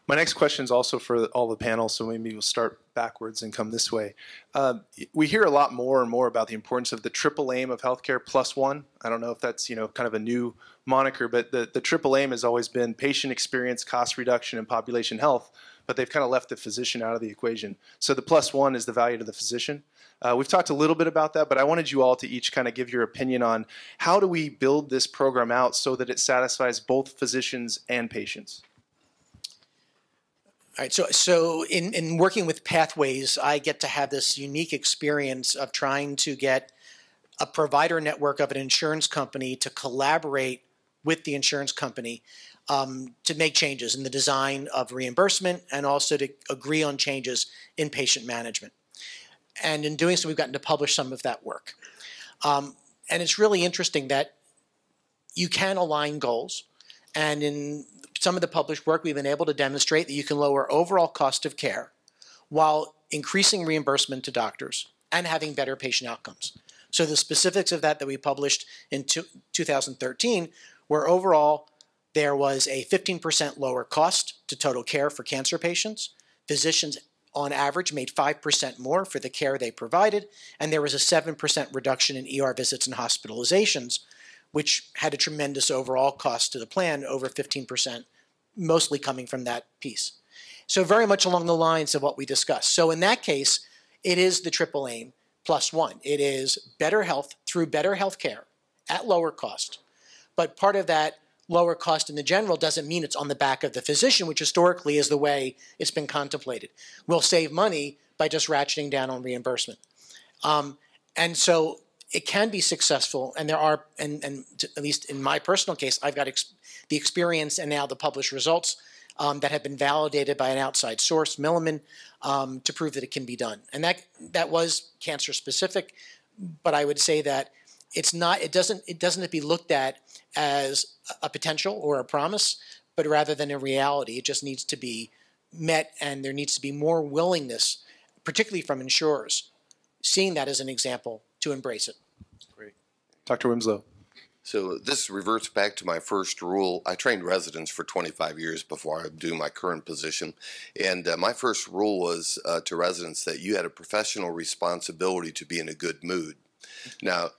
My next question is also for all the panel, so maybe we'll start backwards and come this way. We hear a lot more and more about the importance of the triple aim of healthcare +1. I don't know if that's kind of a new moniker, but the triple aim has always been patient experience, cost reduction, and population health. But they've kind of left the physician out of the equation. So the +1 is the value to the physician. We've talked a little bit about that, but I wanted you all to each kind of give your opinion on how do we build this program out so that it satisfies both physicians and patients. All right, so in working with Pathways, I get to have this unique experience of trying to get a provider network of an insurance company to collaborate with the insurance company to make changes in the design of reimbursement and also to agree on changes in patient management. And in doing so, we've gotten to publish some of that work. And it's really interesting that you can align goals. And in some of the published work, we've been able to demonstrate that you can lower overall cost of care while increasing reimbursement to doctors and having better patient outcomes. So the specifics of that we published in 2013 were overall there was a 15% lower cost to total care for cancer patients. Physicians on average made 5% more for the care they provided, and there was a 7% reduction in ER visits and hospitalizations, which had a tremendous overall cost to the plan, over 15%, mostly coming from that piece. So very much along the lines of what we discussed. So in that case, it is the triple aim +1. It is better health through better health care at lower cost. But part of that lower cost in the general doesn't mean it's on the back of the physician, which historically is the way it's been contemplated. We'll save money by just ratcheting down on reimbursement. And so it can be successful, and there are, and at least in my personal case, I've got the experience and now the published results that have been validated by an outside source, Milliman, to prove that it can be done. And that was cancer specific, but I would say that it's not. It doesn't be looked at as a potential or a promise, but rather than a reality. It just needs to be met, and there needs to be more willingness, particularly from insurers, seeing that as an example, to embrace it. Great. Dr. Wymyslo. So this reverts back to my first rule. I trained residents for 25 years before I do my current position. And my first rule was to residents that you had a professional responsibility to be in a good mood. Now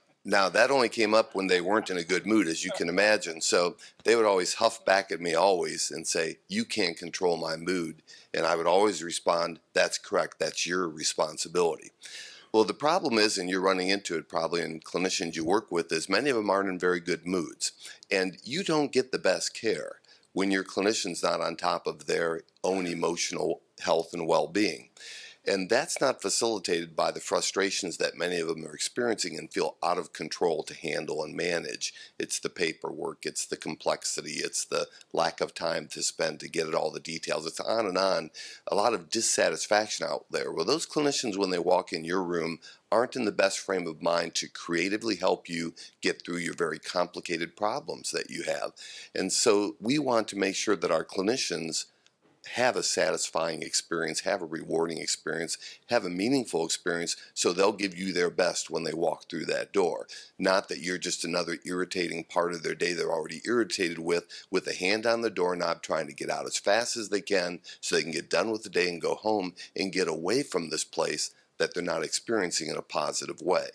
that only came up when they weren't in a good mood, as you can imagine. So they would always huff back at me always and say, "You can't control my mood." And I would always respond, "That's correct. That's your responsibility." Well, the problem is, and you're running into it probably in clinicians you work with, is many of them aren't in very good moods. And you don't get the best care when your clinician's not on top of their own emotional health and well-being. And that's not facilitated by the frustrations that many of them are experiencing and feel out of control to handle and manage. It's the paperwork, it's the complexity, it's the lack of time to spend to get at all the details. It's on and on. A lot of dissatisfaction out there. Well, those clinicians, when they walk in your room, aren't in the best frame of mind to creatively help you get through your very complicated problems that you have. And so we want to make sure that our clinicians have a satisfying experience, have a rewarding experience, have a meaningful experience, so they'll give you their best when they walk through that door. Not that you're just another irritating part of their day they're already irritated with a hand on the doorknob trying to get out as fast as they can so they can get done with the day and go home and get away from this place that they're not experiencing in a positive way.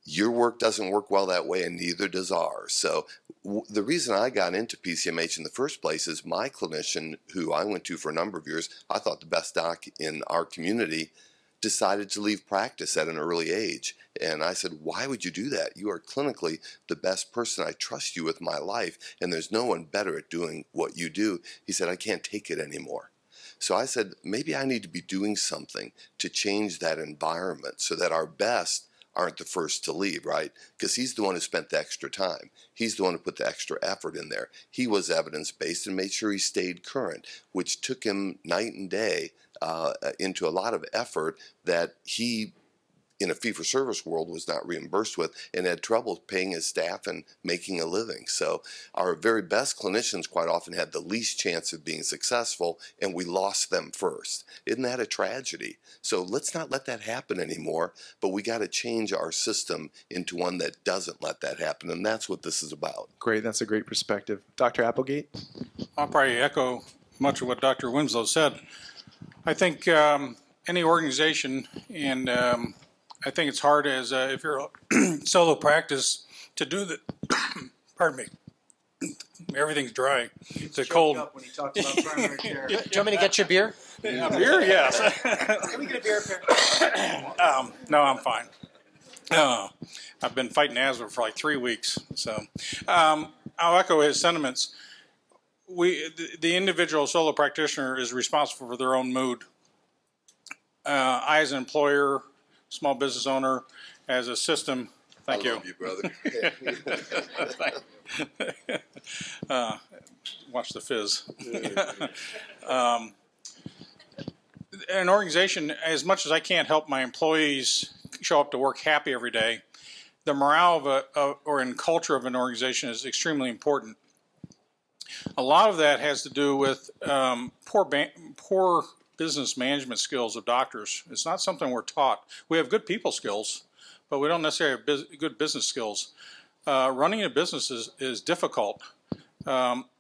Your work doesn't work well that way, and neither does ours. So the reason I got into PCMH in the first place is my clinician, who I went to for a number of years, I thought the best doc in our community, decided to leave practice at an early age. And I said, "Why would you do that? You are clinically the best person. I trust you with my life, and there's no one better at doing what you do." He said, "I can't take it anymore." So I said, maybe I need to be doing something to change that environment so that our best aren't the first to leave, right? Because he's the one who spent the extra time. He's the one who put the extra effort in there. He was evidence-based and made sure he stayed current, which took him night and day into a lot of effort that he, in a fee-for-service world, was not reimbursed with and had trouble paying his staff and making a living. So our very best clinicians quite often had the least chance of being successful, and we lost them first. Isn't that a tragedy? So let's not let that happen anymore, but we got to change our system into one that doesn't let that happen, and that's what this is about. Great, that's a great perspective. Dr. Applegate? I'll probably echo much of what Dr. Wymyslo said. I think any organization, and I think it's hard as if you're a solo practice to do that. Pardon me. Everything's dry. It's a cold. Up when he talks about primary care. Do you want me to get you a beer? A beer, yes. Can we get a beer up here? No, I'm fine. I've been fighting asthma for like 3 weeks. So I'll echo his sentiments. The individual solo practitioner is responsible for their own mood. I, as an employer, small business owner, as a system, thank you. Love you, brother. Watch the fizz. An organization, as much as I can't help my employees show up to work happy every day, the morale and culture of an organization is extremely important. A lot of that has to do with poor business management skills of doctors. It's not something we're taught. We have good people skills, but we don't necessarily have good business skills. Running a business is difficult.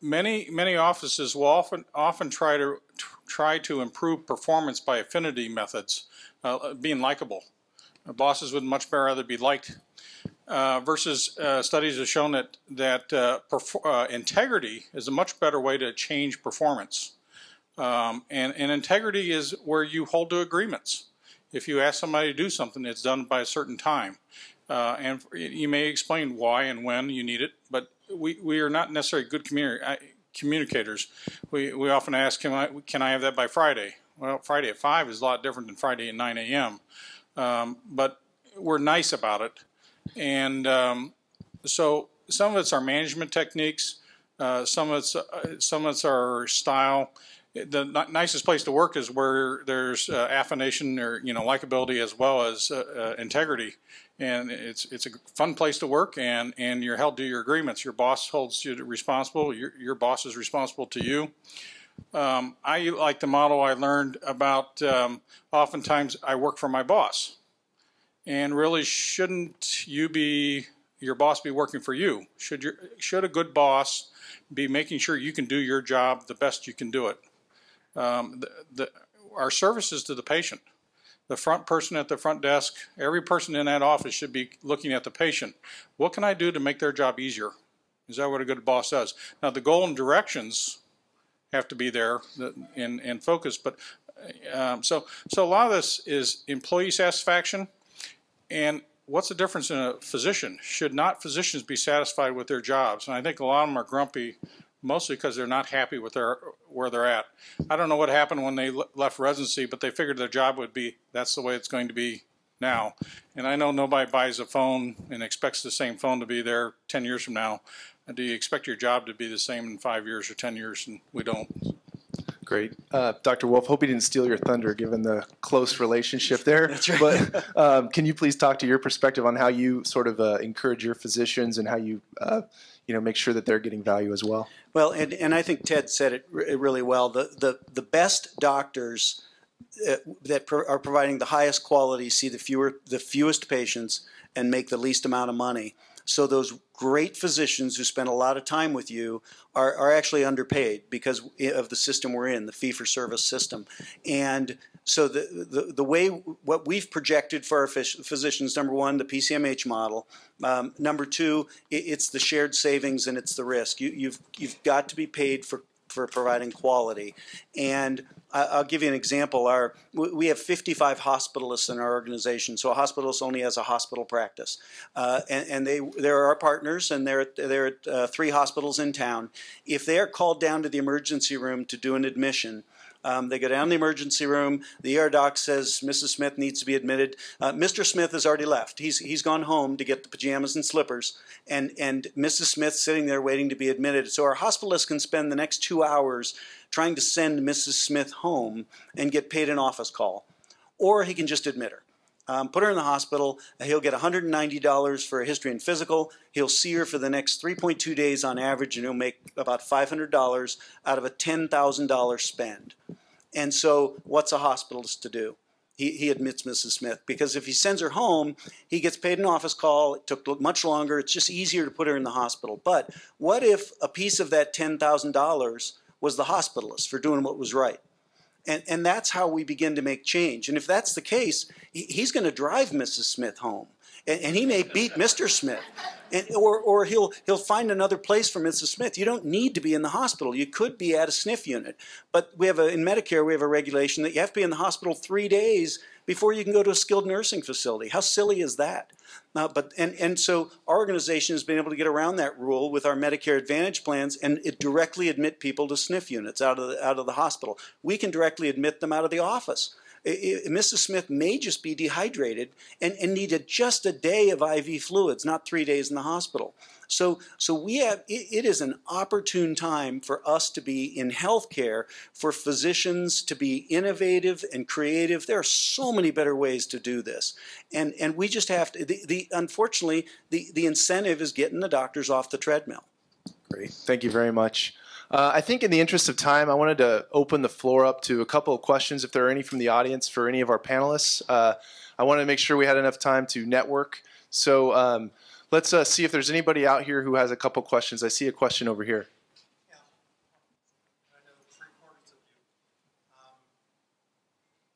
Many offices will often try to improve performance by affinity methods, being likable. Bosses would much rather be liked. Versus studies have shown that integrity is a much better way to change performance. And integrity is where you hold to agreements. If you ask somebody to do something, it's done by a certain time. And you may explain why and when you need it, but we are not necessarily good communicators. We often ask, can I have that by Friday? Well, Friday at 5 is a lot different than Friday at 9 a.m. But we're nice about it. And so some of it's our management techniques, some of it's our style. The nicest place to work is where there's affination or likability as well as integrity, and it's a fun place to work, and you're held to your agreements. Your boss holds you responsible. Your boss is responsible to you. I like the model I learned about. Oftentimes, I work for my boss, and really, shouldn't your boss be working for you? Should a good boss be making sure you can do your job the best you can do it? Our service is to the patient. The front person at the front desk, every person in that office should be looking at the patient. What can I do to make their job easier? Is that what a good boss does? Now, the goal and directions have to be there and focus, but so a lot of this is employee satisfaction. And what's the difference in a physician? Should not physicians be satisfied with their jobs? And I think a lot of them are grumpy, mostly because they're not happy with where they're at. I don't know what happened when they left residency, but they figured their job would be, that's the way it's going to be now. And I know nobody buys a phone and expects the same phone to be there 10 years from now. Do you expect your job to be the same in 5 years or 10 years? And we don't. Great. Dr. Wulf, hope he didn't steal your thunder given the close relationship there. That's right. But can you please talk to your perspective on how you sort of encourage your physicians and how you make sure that they're getting value as well? Well, and I think Ted said it really well. The best doctors that are providing the highest quality see the fewest patients and make the least amount of money. So those great physicians who spend a lot of time with you are actually underpaid because of the system we're in, the fee-for-service system. And so the way what we've projected for our physicians, number one, the PCMH model. Number two, it's the shared savings and it's the risk. You've got to be paid for providing quality. And I'll give you an example. We have 55 hospitalists in our organization, so a hospitalist only has a hospital practice. And they're our partners, and they're at 3 hospitals in town. If they are called down to the emergency room to do an admission, they go down to the emergency room. The ER doc says Mrs. Smith needs to be admitted. Mr. Smith has already left. He's gone home to get the pajamas and slippers, and Mrs. Smith's sitting there waiting to be admitted. So our hospitalist can spend the next 2 hours trying to send Mrs. Smith home and get paid an office call, or he can just admit her. Put her in the hospital. He'll get $190 for a history and physical. He'll see her for the next 3.2 days on average, and he'll make about $500 out of a $10,000 spend. And so what's a hospitalist to do? He admits Mrs. Smith, because if he sends her home, he gets paid an office call. It took much longer. It's just easier to put her in the hospital. But what if a piece of that $10,000 was the hospitalist for doing what was right. And that's how we begin to make change. And if that's the case, he's going to drive Mrs. Smith home. And he may beat Mr. Smith. Or he'll find another place for Mrs. Smith. You don't need to be in the hospital. You could be at a SNF unit. But in Medicare, we have a regulation that you have to be in the hospital 3 days before you can go to a skilled nursing facility. How silly is that? So our organization has been able to get around that rule with our Medicare Advantage plans and directly admit people to SNF units out of the hospital. We can directly admit them out of the office. Mrs. Smith may just be dehydrated and needed just a day of IV fluids, not 3 days in the hospital. So it is an opportune time for us to be in healthcare, for physicians to be innovative and creative. There are so many better ways to do this. And we just have to, unfortunately, the incentive is getting the doctors off the treadmill. Great. Thank you very much. I think in the interest of time, I wanted to open the floor up to a couple of questions, if there are any from the audience for any of our panelists. I wanted to make sure we had enough time to network. So let's see if there's anybody out here who has a couple questions. I see a question over here. Yeah. I know 3/4 of you.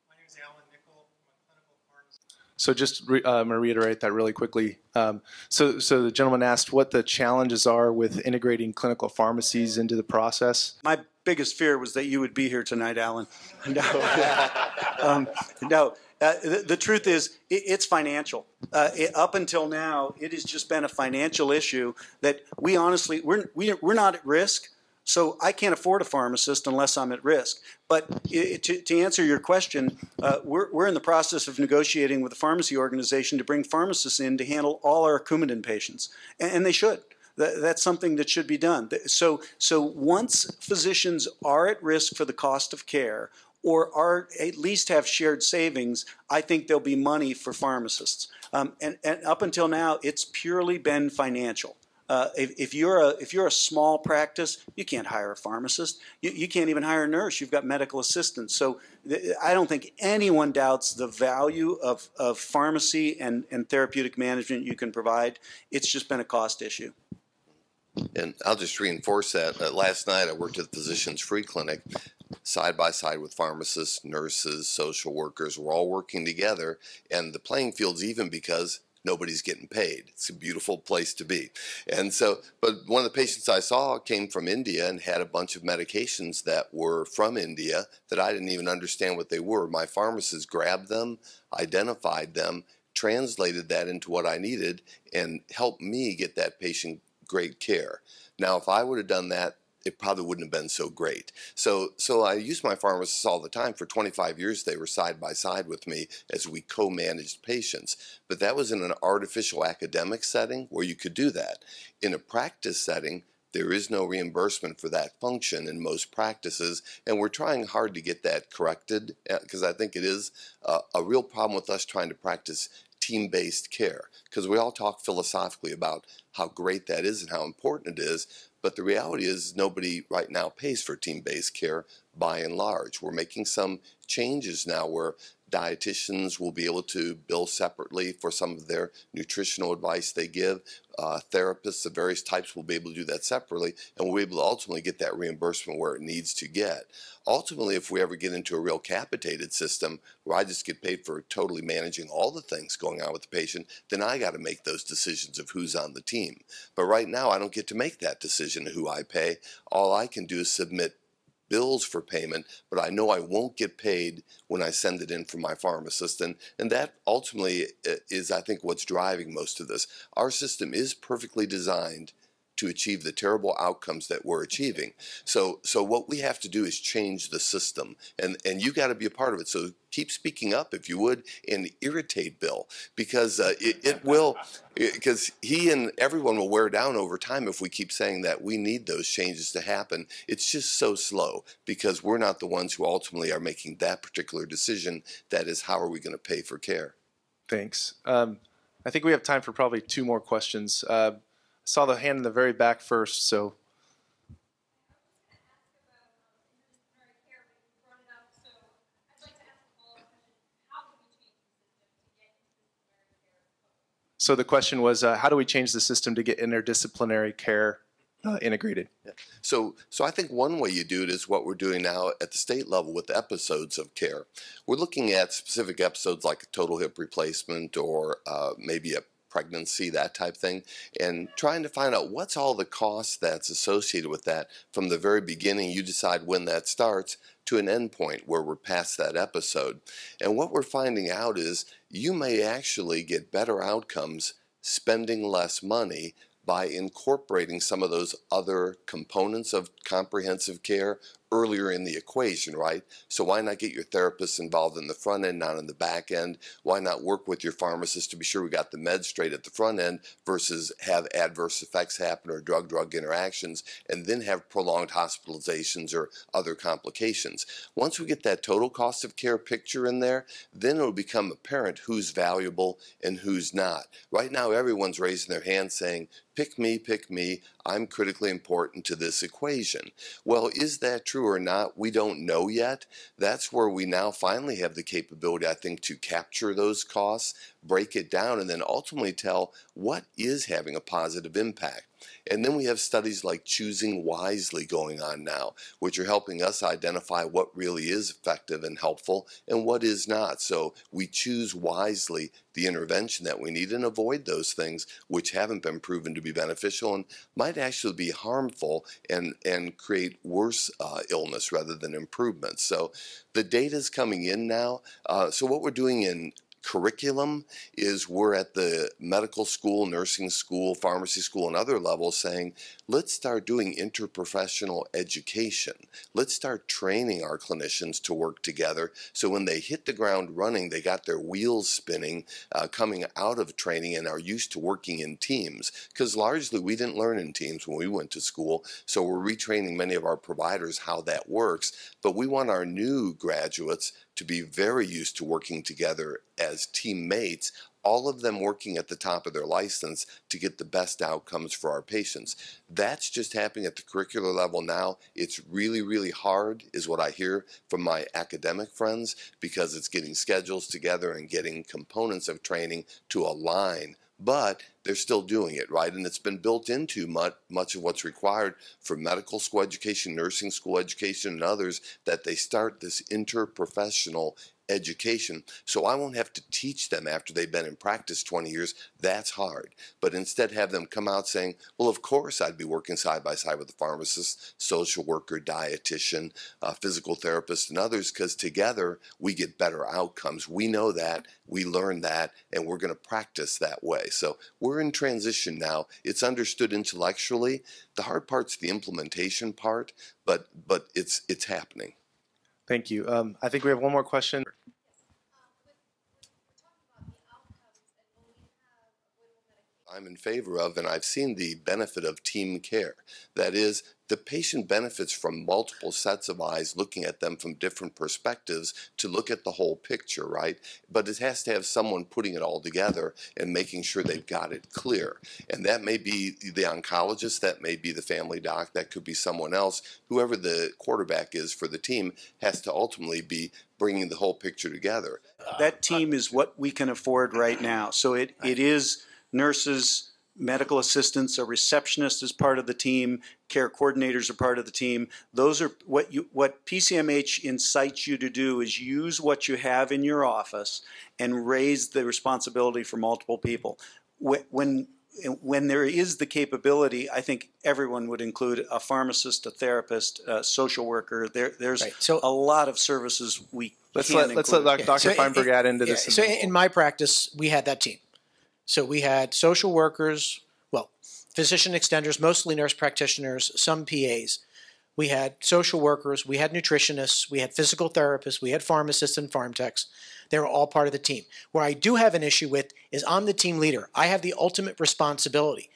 My name is Alan Nickel. I'm a clinical pharmacist. So just I'm going to reiterate that really quickly. So the gentleman asked what the challenges are with integrating clinical pharmacies into the process. My biggest fear was that you would be here tonight, Alan. No. The truth is, it's financial. Up until now, it has just been a financial issue that we honestly, we're not at risk. So I can't afford a pharmacist unless I'm at risk. But to answer your question, we're in the process of negotiating with the pharmacy organization to bring pharmacists in to handle all our Coumadin patients, and they should. That's something that should be done. So once physicians are at risk for the cost of care, or at least have shared savings, I think there'll be money for pharmacists. And up until now, it's purely been financial. If you're a small practice, you can't hire a pharmacist. You can't even hire a nurse. You've got medical assistants. So I don't think anyone doubts the value of pharmacy and therapeutic management you can provide. It's just been a cost issue. And I'll just reinforce that. Last night I worked at the Physicians Free Clinic, side by side with pharmacists, nurses, social workers. We're all working together, and the playing field's even because nobody's getting paid. It's a beautiful place to be. And so, but one of the patients I saw came from India and had a bunch of medications that were from India that I didn't even understand what they were. My pharmacist grabbed them, identified them, translated that into what I needed, and helped me get that patient great care. Now, if I would have done that, it probably wouldn't have been so great. So I use my pharmacists all the time. For 25 years, they were side by side with me as we co-managed patients. But that was in an artificial academic setting where you could do that. In a practice setting, there is no reimbursement for that function in most practices, and we're trying hard to get that corrected because I think it is a real problem with us trying to practice team-based care, because we all talk philosophically about how great that is and how important it is, but the reality is nobody right now pays for team-based care by and large. We're making some changes now where dietitians will be able to bill separately for some of their nutritional advice they give. Therapists of various types will be able to do that separately, and we'll be able to ultimately get that reimbursement where it needs to get. Ultimately, if we ever get into a real capitated system where I just get paid for totally managing all the things going on with the patient, then I got to make those decisions of who's on the team. But right now, I don't get to make that decision of who I pay. All I can do is submit bills for payment, but I know I won't get paid when I send it in from my pharmacist. And that ultimately is, I think, what's driving most of this. Our system is perfectly designed to achieve the terrible outcomes that we're achieving. So what we have to do is change the system, and you got to be a part of it. So keep speaking up, if you would, and irritate Bill, because it will, because he and everyone will wear down over time if we keep saying that we need those changes to happen. It's just so slow because we're not the ones who ultimately are making that particular decision. That is, how are we going to pay for care? Thanks. I think we have time for probably 2 more questions. Saw the hand in the very back first, so. So the question was, how do we change the system to get interdisciplinary care integrated. Yeah. So I think one way you do it is what we're doing now at the state level with episodes of care. We're looking at specific episodes like a total hip replacement or maybe a pregnancy, that type thing, and trying to find out what's all the cost that's associated with that from the very beginning. You decide when that starts to an end point where we're past that episode. And what we're finding out is you may actually get better outcomes spending less money by incorporating some of those other components of comprehensive care earlier in the equation, right? So why not get your therapist involved in the front end, not in the back end? Why not work with your pharmacist to be sure we got the meds straight at the front end versus have adverse effects happen or drug-drug interactions and then have prolonged hospitalizations or other complications? Once we get that total cost of care picture in there, then it'll become apparent who's valuable and who's not. Right now, everyone's raising their hand saying, pick me, I'm critically important to this equation. Well, is that true or not? We don't know yet. That's where we now finally have the capability, I think, to capture those costs, break it down, and then ultimately tell what is having a positive impact. And then we have studies like Choosing Wisely going on now, which are helping us identify what really is effective and helpful and what is not. So we choose wisely the intervention that we need and avoid those things which haven't been proven to be beneficial and might actually be harmful and create worse illness rather than improvement. So the data is coming in now. So what we're doing in curriculum is we're at the medical school, nursing school, pharmacy school, and other levels saying, let's start doing interprofessional education. Let's start training our clinicians to work together so when they hit the ground running, they got their wheels spinning coming out of training and are used to working in teams. Because largely we didn't learn in teams when we went to school, so we're retraining many of our providers how that works. But we want our new graduates to be very used to working together as teammates, all of them working at the top of their license to get the best outcomes for our patients. That's just happening at the curricular level now. It's really, really hard, is what I hear from my academic friends, because it's getting schedules together and getting components of training to align. But they're still doing it, right? And it's been built into much of what's required for medical school education, nursing school education, and others, that they start this interprofessional education. So I won't have to teach them after they've been in practice 20 years. That's hard. But instead have them come out saying, well, of course I'd be working side by side with a pharmacist, social worker, dietitian, physical therapist, and others, because together we get better outcomes. We know that, we learn that, and we're going to practice that way. So we're in transition now. It's understood intellectually. The hard part's the implementation part, but it's happening. Thank you. I think we have one more question. I'm in favor of, and I've seen the benefit of team care. That is, the patient benefits from multiple sets of eyes looking at them from different perspectives to look at the whole picture, right? But it has to have someone putting it all together and making sure they've got it clear. And that may be the oncologist, that may be the family doc, that could be someone else. Whoever the quarterback is for the team has to ultimately be bringing the whole picture together. That team is what we can afford right now. So it is nurses, medical assistants, a receptionist is part of the team, care coordinators are part of the team. Those are what PCMH incites you to do, is use what you have in your office and raise the responsibility for multiple people. When there is the capability, I think everyone would include a pharmacist, a therapist, a social worker. There's Right. So a lot of services we Let's can let include. Dr. Feinberg add into this. So in my practice, we had that team. So we had social workers, well, physician extenders, mostly nurse practitioners, some PAs. We had social workers, we had nutritionists, we had physical therapists, we had pharmacists and pharm techs. They were all part of the team. Where I do have an issue with is I'm the team leader. I have the ultimate responsibility.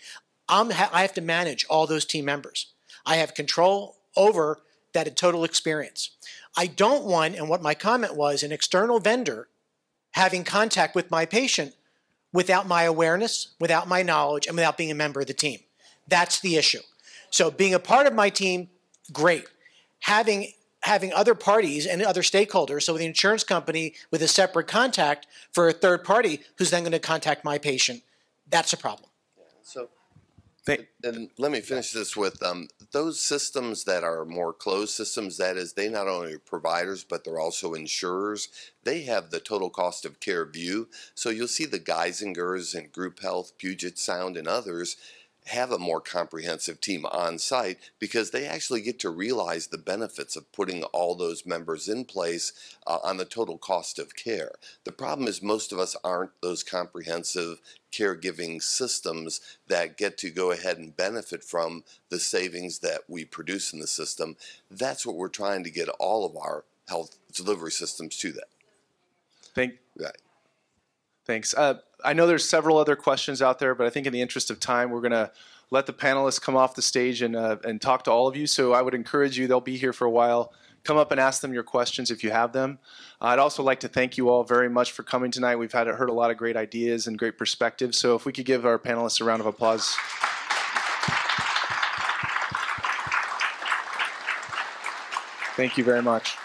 I have to manage all those team members. I have control over that total experience. I don't want, and what my comment was, an external vendor having contact with my patient without my awareness, without my knowledge, and without being a member of the team. That's the issue. So being a part of my team, great. Having other parties and other stakeholders, so the insurance company with a separate contact for a third party who's then going to contact my patient, that's a problem. And let me finish this with those systems that are more closed systems, that is, they not only are providers, but they're also insurers. They have the total cost of care view. So you'll see the Geisingers and Group Health, Puget Sound, and others have a more comprehensive team on site because they actually get to realize the benefits of putting all those members in place on the total cost of care. The problem is most of us aren't those comprehensive caregiving systems that get to go ahead and benefit from the savings that we produce in the system. That's what we're trying to get all of our health delivery systems to that. Right. Thanks. I know there's several other questions out there, but I think in the interest of time, we're going to let the panelists come off the stage and talk to all of you. So I would encourage you, they'll be here for a while. Come up and ask them your questions if you have them. I'd also like to thank you all very much for coming tonight. We've heard a lot of great ideas and great perspectives. So if we could give our panelists a round of applause. Thank you very much.